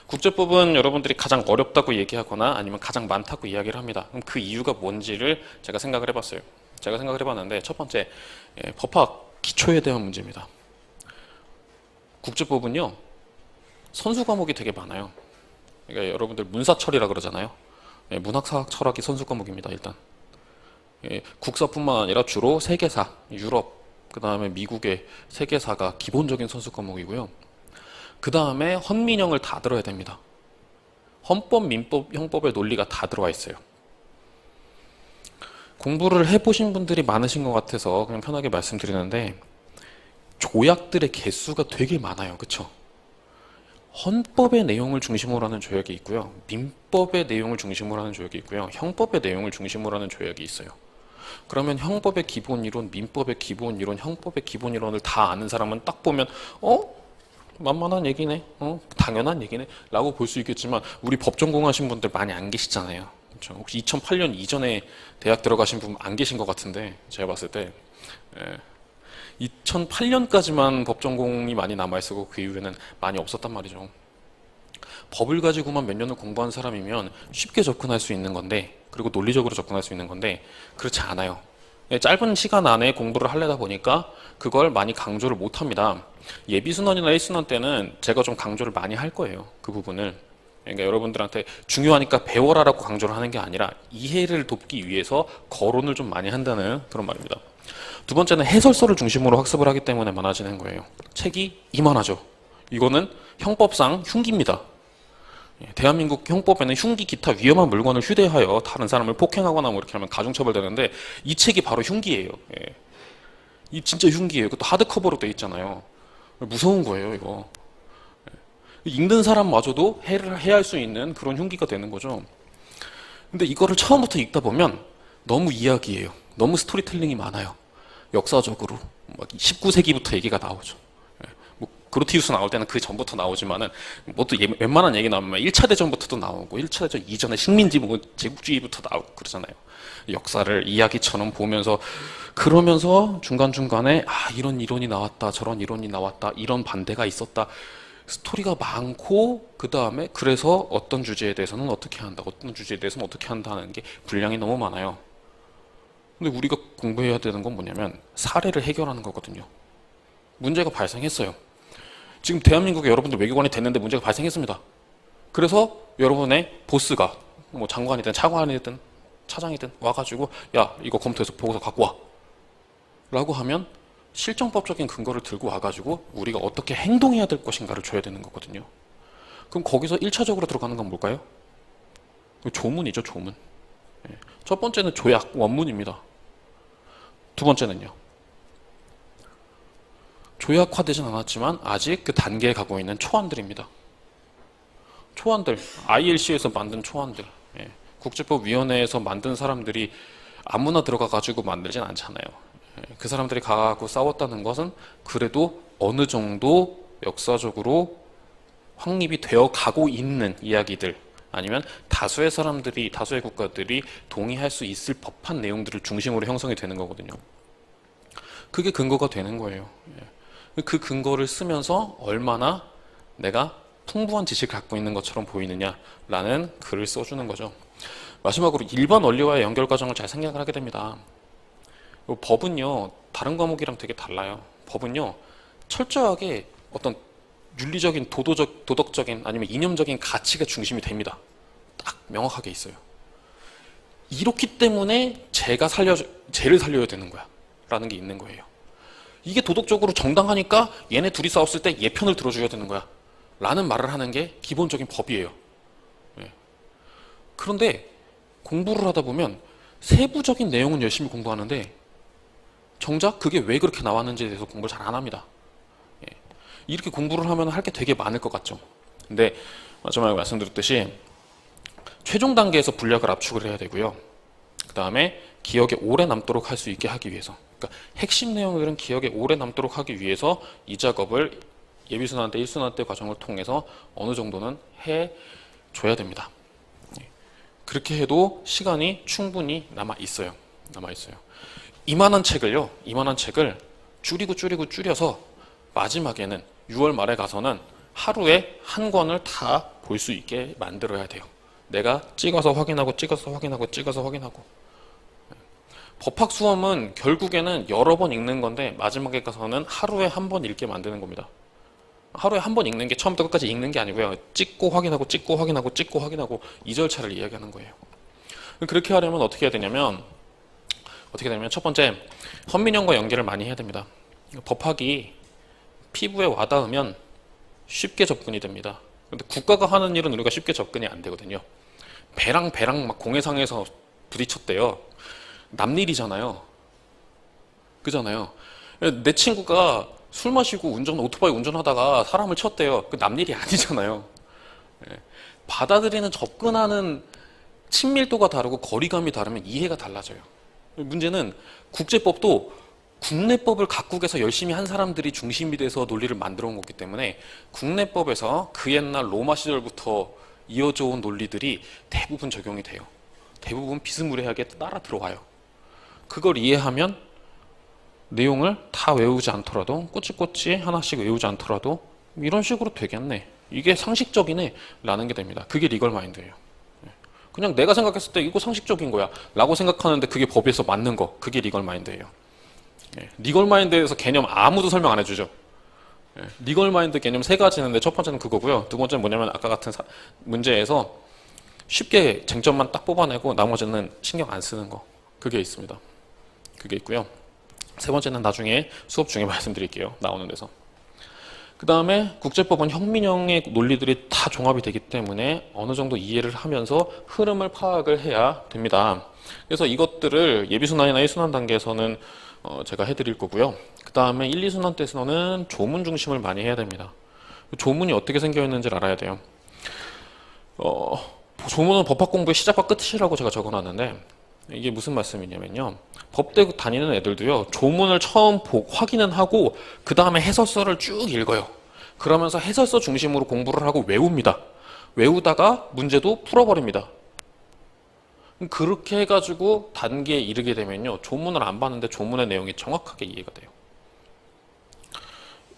국제법은 여러분들이 가장 어렵다고 얘기하거나 아니면 가장 많다고 이야기를 합니다. 그럼 그 이유가 뭔지를 제가 생각을 해봤어요. 제가 생각을 해봤는데 첫 번째, 법학 기초에 대한 문제입니다. 국제법은요, 선수 과목이 되게 많아요. 그러니까 여러분들 문사철이라 그러잖아요. 문학사학 철학이 선수 과목입니다. 일단 국사뿐만 아니라 주로 세계사, 유럽, 그 다음에 미국의 세계사가 기본적인 선수 과목이고요. 그 다음에 헌민형을 다 들어야 됩니다. 헌법, 민법, 형법의 논리가 다 들어와 있어요. 공부를 해보신 분들이 많으신 것 같아서 그냥 편하게 말씀드리는데, 조약들의 개수가 되게 많아요. 그쵸? 헌법의 내용을 중심으로 하는 조약이 있고요. 민법의 내용을 중심으로 하는 조약이 있고요. 형법의 내용을 중심으로 하는 조약이 있어요. 그러면 형법의 기본 이론, 민법의 기본 이론, 형법의 기본 이론을 다 아는 사람은 딱 보면 만만한 얘기네, 당연한 얘기네 라고 볼 수 있겠지만, 우리 법 전공하신 분들 많이 안 계시잖아요. 그렇죠? 혹시 2008년 이전에 대학 들어가신 분 안 계신 것 같은데, 제가 봤을 때 2008년까지만 법 전공이 많이 남아있었고 그 이후에는 많이 없었단 말이죠. 법을 가지고만 몇 년을 공부한 사람이면 쉽게 접근할 수 있는 건데, 그리고 논리적으로 접근할 수 있는 건데 그렇지 않아요. 짧은 시간 안에 공부를 하려다 보니까 그걸 많이 강조를 못 합니다. 예비순환이나 1순환 때는 제가 좀 강조를 많이 할 거예요. 그 부분을. 그러니까 여러분들한테 중요하니까 배워라라고 강조를 하는 게 아니라 이해를 돕기 위해서 거론을 좀 많이 한다는 그런 말입니다. 두 번째는 해설서를 중심으로 학습을 하기 때문에 많아지는 거예요. 책이 이만하죠. 이거는 형법상 흉기입니다. 대한민국 형법에는 흉기 기타 위험한 물건을 휴대하여 다른 사람을 폭행하거나 뭐 이렇게 하면 가중처벌되는데 이 책이 바로 흉기예요. 이 진짜 흉기예요. 그것도 하드커버로 돼 있잖아요. 무서운 거예요, 이거. 읽는 사람마저도 해할 수 있는 그런 흉기가 되는 거죠. 근데 이거를 처음부터 읽다 보면 너무 이야기예요. 너무 스토리텔링이 많아요. 역사적으로 막 19세기부터 얘기가 나오죠. 뭐 그로티우스 나올 때는 그 전부터 나오지만은 뭐 또 웬만한 얘기 나오면 1차 대전부터도 나오고 1차 대전 이전에 식민지 뭐 제국주의부터 나오고 그러잖아요. 역사를 이야기처럼 보면서 그러면서 중간중간에 이런 이론이 나왔다, 저런 이론이 나왔다, 이런 반대가 있었다. 스토리가 많고 그 다음에 그래서 어떤 주제에 대해서는 어떻게 한다, 어떤 주제에 대해서는 어떻게 한다는 게 분량이 너무 많아요. 근데 우리가 공부해야 되는 건 뭐냐면 사례를 해결하는 거거든요. 문제가 발생했어요. 지금 대한민국에 여러분들 외교관이 됐는데 문제가 발생했습니다. 그래서 여러분의 보스가 뭐 장관이든 차관이든 차장이든 와가지고 야 이거 검토해서 보고서 갖고 와 라고 하면 실정법적인 근거를 들고 와가지고 우리가 어떻게 행동해야 될 것인가를 줘야 되는 거거든요. 그럼 거기서 1차적으로 들어가는 건 뭘까요? 조문이죠, 조문. 첫 번째는 조약, 원문입니다. 두 번째는요. 조약화되진 않았지만 아직 그 단계에 가고 있는 초안들입니다. 초안들, ILC에서 만든 초안들, 국제법위원회에서 만든 사람들이 아무나 들어가가지고 만들진 않잖아요. 그 사람들이 가고 싸웠다는 것은 그래도 어느 정도 역사적으로 확립이 되어 가고 있는 이야기들, 아니면 다수의 사람들이, 다수의 국가들이 동의할 수 있을 법한 내용들을 중심으로 형성이 되는 거거든요. 그게 근거가 되는 거예요. 그 근거를 쓰면서 얼마나 내가 풍부한 지식을 갖고 있는 것처럼 보이느냐라는 글을 써주는 거죠. 마지막으로 일반 원리와의 연결 과정을 잘 생각을 하게 됩니다. 법은요, 다른 과목이랑 되게 달라요. 법은요, 철저하게 어떤 윤리적인, 도덕적인 아니면 이념적인 가치가 중심이 됩니다. 딱 명확하게 있어요. 이렇기 때문에 쟤를 살려야 되는 거야 라는 게 있는 거예요. 이게 도덕적으로 정당하니까 얘네 둘이 싸웠을 때 얘 편을 들어줘야 되는 거야 라는 말을 하는 게 기본적인 법이에요. 그런데 공부를 하다 보면 세부적인 내용은 열심히 공부하는데 정작 그게 왜 그렇게 나왔는지에 대해서 공부를 잘 안 합니다. 이렇게 공부를 하면 할 게 되게 많을 것 같죠. 근데 마지막에 말씀드렸듯이 최종 단계에서 분략을 압축을 해야 되고요. 그 다음에 기억에 오래 남도록 할 수 있게 하기 위해서, 그러니까 핵심 내용들은 기억에 오래 남도록 하기 위해서 이 작업을 예비순환 때, 1순환 때 과정을 통해서 어느 정도는 해줘야 됩니다. 그렇게 해도 시간이 충분히 남아있어요. 이만한 책을 줄여서 마지막에는 6월 말에 가서는 하루에 한 권을 다 볼 수 있게 만들어야 돼요. 내가 찍어서 확인하고 법학 수험은 결국에는 여러 번 읽는 건데 마지막에 가서는 하루에 한 번 읽게 만드는 겁니다. 하루에 한 번 읽는 게 처음부터 끝까지 읽는 게 아니고요. 찍고 확인하고 이 절차를 이야기하는 거예요. 그렇게 하려면 어떻게 해야 되냐면 첫 번째, 헌민형과 연계를 많이 해야 됩니다. 법학이 피부에 와닿으면 쉽게 접근이 됩니다. 근데 국가가 하는 일은 우리가 쉽게 접근이 안 되거든요. 배랑 막 공해상에서 부딪혔대요. 남일이잖아요. 그잖아요. 내 친구가 술 마시고 오토바이 운전하다가 사람을 쳤대요. 그 남일이 아니잖아요. 받아들이는 접근하는 친밀도가 다르고 거리감이 다르면 이해가 달라져요. 문제는 국제법도 국내법을 각국에서 열심히 한 사람들이 중심이 돼서 논리를 만들어 온 거기 때문에 국내법에서 그 옛날 로마 시절부터 이어져 온 논리들이 대부분 적용이 돼요. 대부분 비스무리하게 따라 들어와요. 그걸 이해하면 내용을 다 외우지 않더라도 꼬치꼬치 하나씩 외우지 않더라도 이런 식으로 되겠네. 이게 상식적이네 라는 게 됩니다. 그게 리걸 마인드예요. 그냥 내가 생각했을 때 이거 상식적인 거야 라고 생각하는데 그게 법에서 맞는 거, 그게 리걸 마인드예요. 리걸 마인드에 대해서 개념 아무도 설명 안 해주죠. 리걸 마인드 개념 세 가지 있는데 첫 번째는 그거고요. 두 번째는 뭐냐면 아까 같은 문제에서 쉽게 쟁점만 딱 뽑아내고 나머지는 신경 안 쓰는 거, 그게 있습니다. 그게 있고요. 세 번째는 나중에 수업 중에 말씀드릴게요. 나오는 데서. 그 다음에 국제법은 혁민형의 논리들이 다 종합이 되기 때문에 어느 정도 이해를 하면서 흐름을 파악을 해야 됩니다. 그래서 이것들을 예비순환이나 1순환 단계에서는 제가 해드릴 거고요. 그 다음에 1, 2순환 때에서는 조문 중심을 많이 해야 됩니다. 조문이 어떻게 생겨 있는지를 알아야 돼요. 조문은 법학 공부의 시작과 끝이라고 제가 적어놨는데 이게 무슨 말씀이냐면요. 법대 다니는 애들도요. 조문을 처음 확인은 하고 그 다음에 해설서를 쭉 읽어요. 그러면서 해설서 중심으로 공부를 하고 외웁니다. 외우다가 문제도 풀어버립니다. 그렇게 해가지고 단계에 이르게 되면요. 조문을 안 봤는데 조문의 내용이 정확하게 이해가 돼요.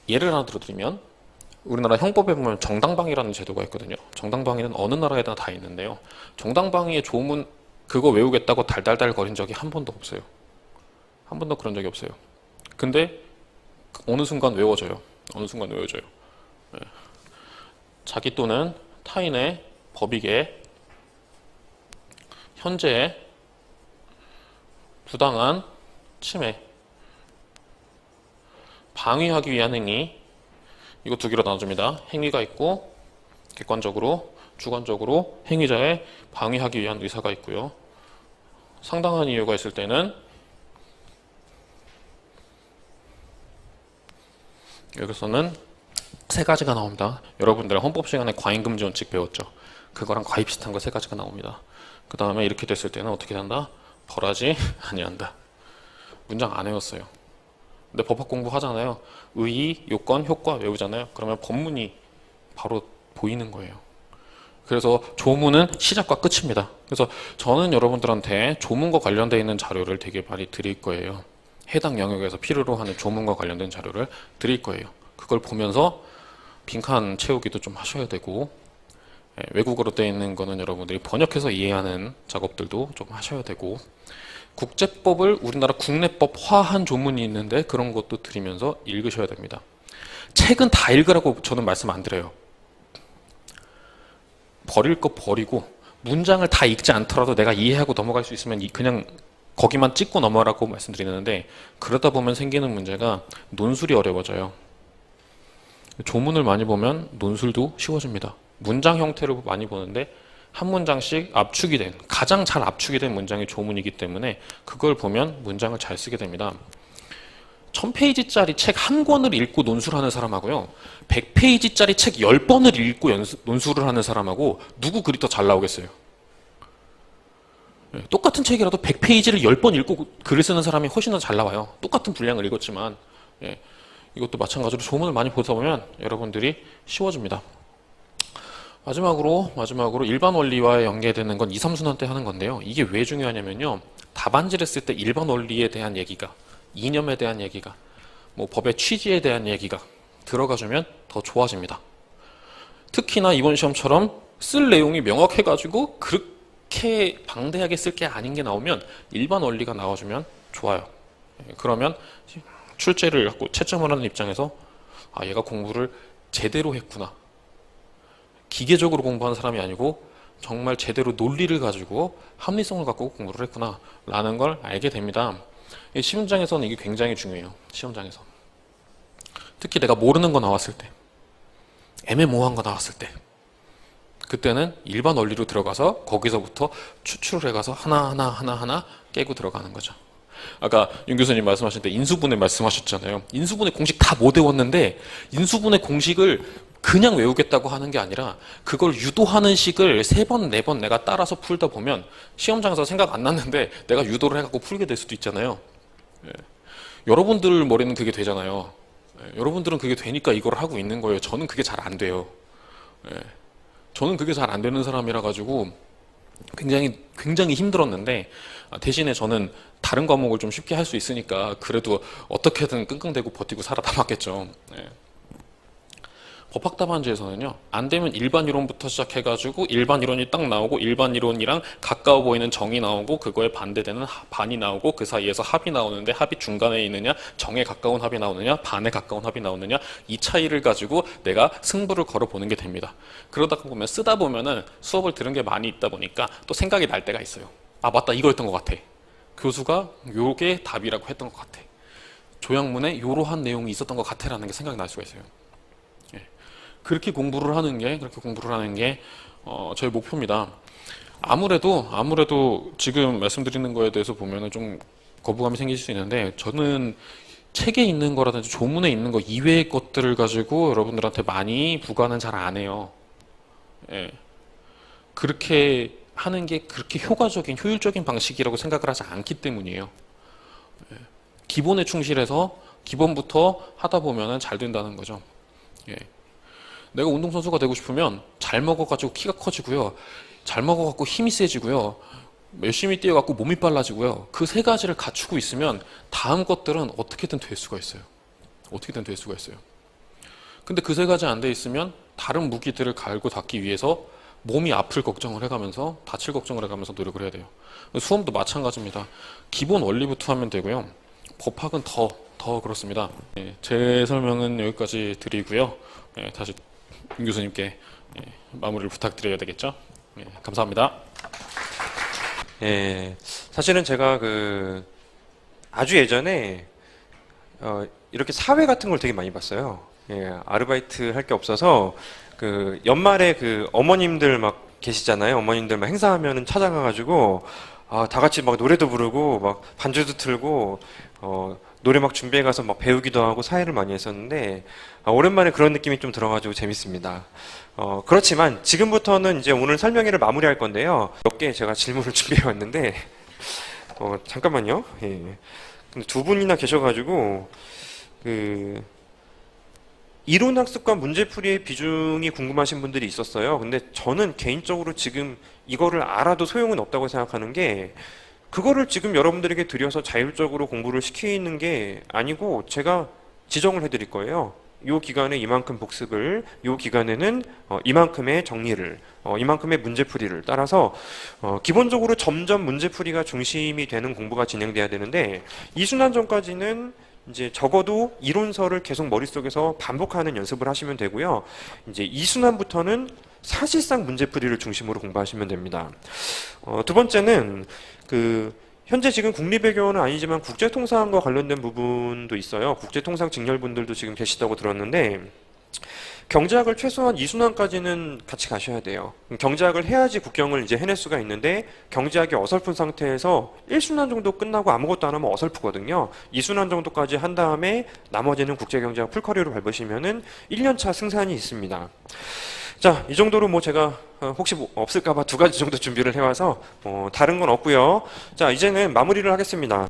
예를 하나 들어드리면 우리나라 형법에 보면 정당방위라는 제도가 있거든요. 정당방위는 어느 나라에나 다 있는데요. 정당방위의 조문 그거 외우겠다고 달달달 거린 적이 한 번도 없어요. 한 번도 그런 적이 없어요. 근데 어느 순간 외워져요. 어느 순간 외워져요. 자기 또는 타인의 법익에 현재의 부당한 침해, 방위하기 위한 행위, 이거 두 개로 나눠줍니다. 행위가 있고 객관적으로, 주관적으로 행위자의 방위하기 위한 의사가 있고요. 상당한 이유가 있을 때는 여기서는 세 가지가 나옵니다. 여러분들 헌법 시간에 과잉금지 원칙 배웠죠? 그거랑 거의 비슷한 거 세 가지가 나옵니다. 그 다음에 이렇게 됐을 때는 어떻게 된다? 벌하지 아니한다. 문장 안 외웠어요. 근데 법학 공부 하잖아요. 의의, 요건, 효과 외우잖아요. 그러면 법문이 바로 보이는 거예요. 그래서 조문은 시작과 끝입니다. 그래서 저는 여러분들한테 조문과 관련되어 있는 자료를 되게 많이 드릴 거예요. 해당 영역에서 필요로 하는 조문과 관련된 자료를 드릴 거예요. 그걸 보면서 빈칸 채우기도 좀 하셔야 되고, 외국어로 되어 있는 거는 여러분들이 번역해서 이해하는 작업들도 좀 하셔야 되고, 국제법을 우리나라 국내법화한 조문이 있는데 그런 것도 드리면서 읽으셔야 됩니다. 책은 다 읽으라고 저는 말씀 안 드려요. 버릴 거 버리고 문장을 다 읽지 않더라도 내가 이해하고 넘어갈 수 있으면 그냥 거기만 찍고 넘어가라고 말씀드리는데, 그러다 보면 생기는 문제가 논술이 어려워져요. 조문을 많이 보면 논술도 쉬워집니다. 문장 형태로 많이 보는데 한 문장씩 압축이 된, 가장 잘 압축이 된 문장이 조문이기 때문에 그걸 보면 문장을 잘 쓰게 됩니다. 1000페이지짜리 책 한 권을 읽고 논술하는 사람하고요, 100페이지짜리 책 10번을 읽고 논술을 하는 사람하고 누구 글이 더 잘 나오겠어요? 똑같은 책이라도 100페이지를 10번 읽고 글을 쓰는 사람이 훨씬 더 잘 나와요. 똑같은 분량을 읽었지만. 이것도 마찬가지로 조문을 많이 보다 보면 여러분들이 쉬워집니다. 마지막으로 일반 원리와 연계되는 건 2, 3순환 때 하는 건데요. 이게 왜 중요하냐면요. 답안지를 쓸 때 일반 원리에 대한 얘기가, 이념에 대한 얘기가, 법의 취지에 대한 얘기가 들어가주면 더 좋아집니다. 특히나 이번 시험처럼 쓸 내용이 명확해가지고 그렇게 방대하게 쓸 게 아닌 게 나오면 일반 원리가 나와주면 좋아요. 그러면 출제를 갖고 채점을 하는 입장에서 얘가 공부를 제대로 했구나. 기계적으로 공부하는 사람이 아니고 정말 제대로 논리를 가지고 합리성을 갖고 공부를 했구나 라는 걸 알게 됩니다. 시험장에서는 이게 굉장히 중요해요. 시험장에서. 특히 내가 모르는 거 나왔을 때, 애매모호한 거 나왔을 때, 그때는 일반 원리로 들어가서 거기서부터 추출을 해가서 하나 깨고 들어가는 거죠. 아까 윤 교수님 말씀하실 때 인수분해 말씀하셨잖아요. 인수분해 공식 다 못 외웠는데 인수분해 공식을 그냥 외우겠다고 하는 게 아니라 그걸 유도하는 식을 3번, 4번 내가 따라서 풀다 보면 시험장에서 생각 안 났는데 내가 유도를 해갖고 풀게 될 수도 있잖아요. 여러분들 머리는 그게 되잖아요. 여러분들은 그게 되니까 이걸 하고 있는 거예요. 저는 그게 잘 안 돼요. 저는 그게 잘 안 되는 사람이라 가지고 굉장히 힘들었는데 대신에 저는 다른 과목을 좀 쉽게 할 수 있으니까 그래도 어떻게든 끙끙대고 버티고 살아남았겠죠. 예. 법학답안지에서는요, 안 되면 일반 이론부터 시작해가지고 일반 이론이 딱 나오고 일반 이론이랑 가까워 보이는 정이 나오고 그거에 반대되는 반이 나오고 그 사이에서 합이 나오는데 합이 중간에 있느냐, 정에 가까운 합이 나오느냐, 반에 가까운 합이 나오느냐, 이 차이를 가지고 내가 승부를 걸어보는 게 됩니다. 그러다가 보면 쓰다 보면은 수업을 들은 게 많이 있다 보니까 또 생각이 날 때가 있어요. 아, 맞다, 이거였던 것 같아. 교수가 요게 답이라고 했던 것 같아. 조약문에 요러한 내용이 있었던 것 같아라는 게 생각이 날 수가 있어요. 그렇게 공부를 하는 게 저희 목표입니다. 아무래도 지금 말씀드리는 거에 대해서 보면은 좀 거부감이 생길 수 있는데, 저는 책에 있는 거라든지 조문에 있는 거 이외의 것들을 가지고 여러분들한테 많이 부과는 잘 안 해요. 예. 그렇게 하는 게 그렇게 효율적인 방식이라고 생각을 하지 않기 때문이에요. 예. 기본에 충실해서 기본부터 하다 보면은 잘 된다는 거죠. 예. 내가 운동선수가 되고 싶으면 잘 먹어가지고 키가 커지고요. 잘 먹어갖고 힘이 세지고요. 열심히 뛰어갖고 몸이 빨라지고요. 그 세 가지를 갖추고 있으면 다음 것들은 어떻게든 될 수가 있어요. 근데 그 세 가지 안 돼 있으면 다른 무기들을 갈고 닦기 위해서 몸이 아플 걱정을 해가면서 다칠 걱정을 해가면서 노력을 해야 돼요. 수험도 마찬가지입니다. 기본 원리부터 하면 되고요. 법학은 더 그렇습니다. 예, 제 설명은 여기까지 드리고요. 예, 다시 윤 교수님께 마무리를 부탁드려야 되겠죠? 감사합니다. 예, 사실은 제가 아주 예전에 이렇게 사회 같은 걸 되게 많이 봤어요. 예, 아르바이트 할 게 없어서 연말에 어머님들 막 계시잖아요. 어머님들 막 행사하면은 찾아가가지고 다 같이 막 노래도 부르고 막 반주도 틀고 노래 막 준비해 가서 막 배우기도 하고 사회를 많이 했었는데 오랜만에 그런 느낌이 좀 들어가지고 재밌습니다. 그렇지만 지금부터는 이제 오늘 설명회를 마무리할 건데요. 몇 개 제가 질문을 준비해 왔는데 잠깐만요. 예. 근데 두 분이나 계셔가지고 이론학습과 문제풀이의 비중이 궁금하신 분들이 있었어요. 근데 저는 개인적으로 지금 이거를 알아도 소용은 없다고 생각하는 게, 그거를 지금 여러분들에게 드려서 자율적으로 공부를 시키는 게 아니고 제가 지정을 해드릴 거예요. 요 기간에 이만큼 복습을, 요 기간에는 이만큼의 정리를, 이만큼의 문제풀이를 따라서 기본적으로 점점 문제풀이가 중심이 되는 공부가 진행돼야 되는데, 이 순환 전까지는 이제 적어도 이론서를 계속 머릿속에서 반복하는 연습을 하시면 되고요. 이제 이 순환부터는 사실상 문제풀이를 중심으로 공부하시면 됩니다. 두 번째는 현재 지금 국립외교원은 아니지만 국제통상과 관련된 부분도 있어요. 국제통상 직렬분들도 지금 계시다고 들었는데, 경제학을 최소한 2순환까지는 같이 가셔야 돼요. 경제학을 해야지 국경을 이제 해낼 수가 있는데, 경제학이 어설픈 상태에서 1순환 정도 끝나고 아무것도 안 하면 어설프거든요. 2순환 정도까지 한 다음에 나머지는 국제경제학 풀커리어로 밟으시면은 1년차 승산이 있습니다. 자, 이 정도로 제가 혹시 없을까봐 2가지 정도 준비를 해와서 다른 건 없고요. 자, 이제는 마무리를 하겠습니다.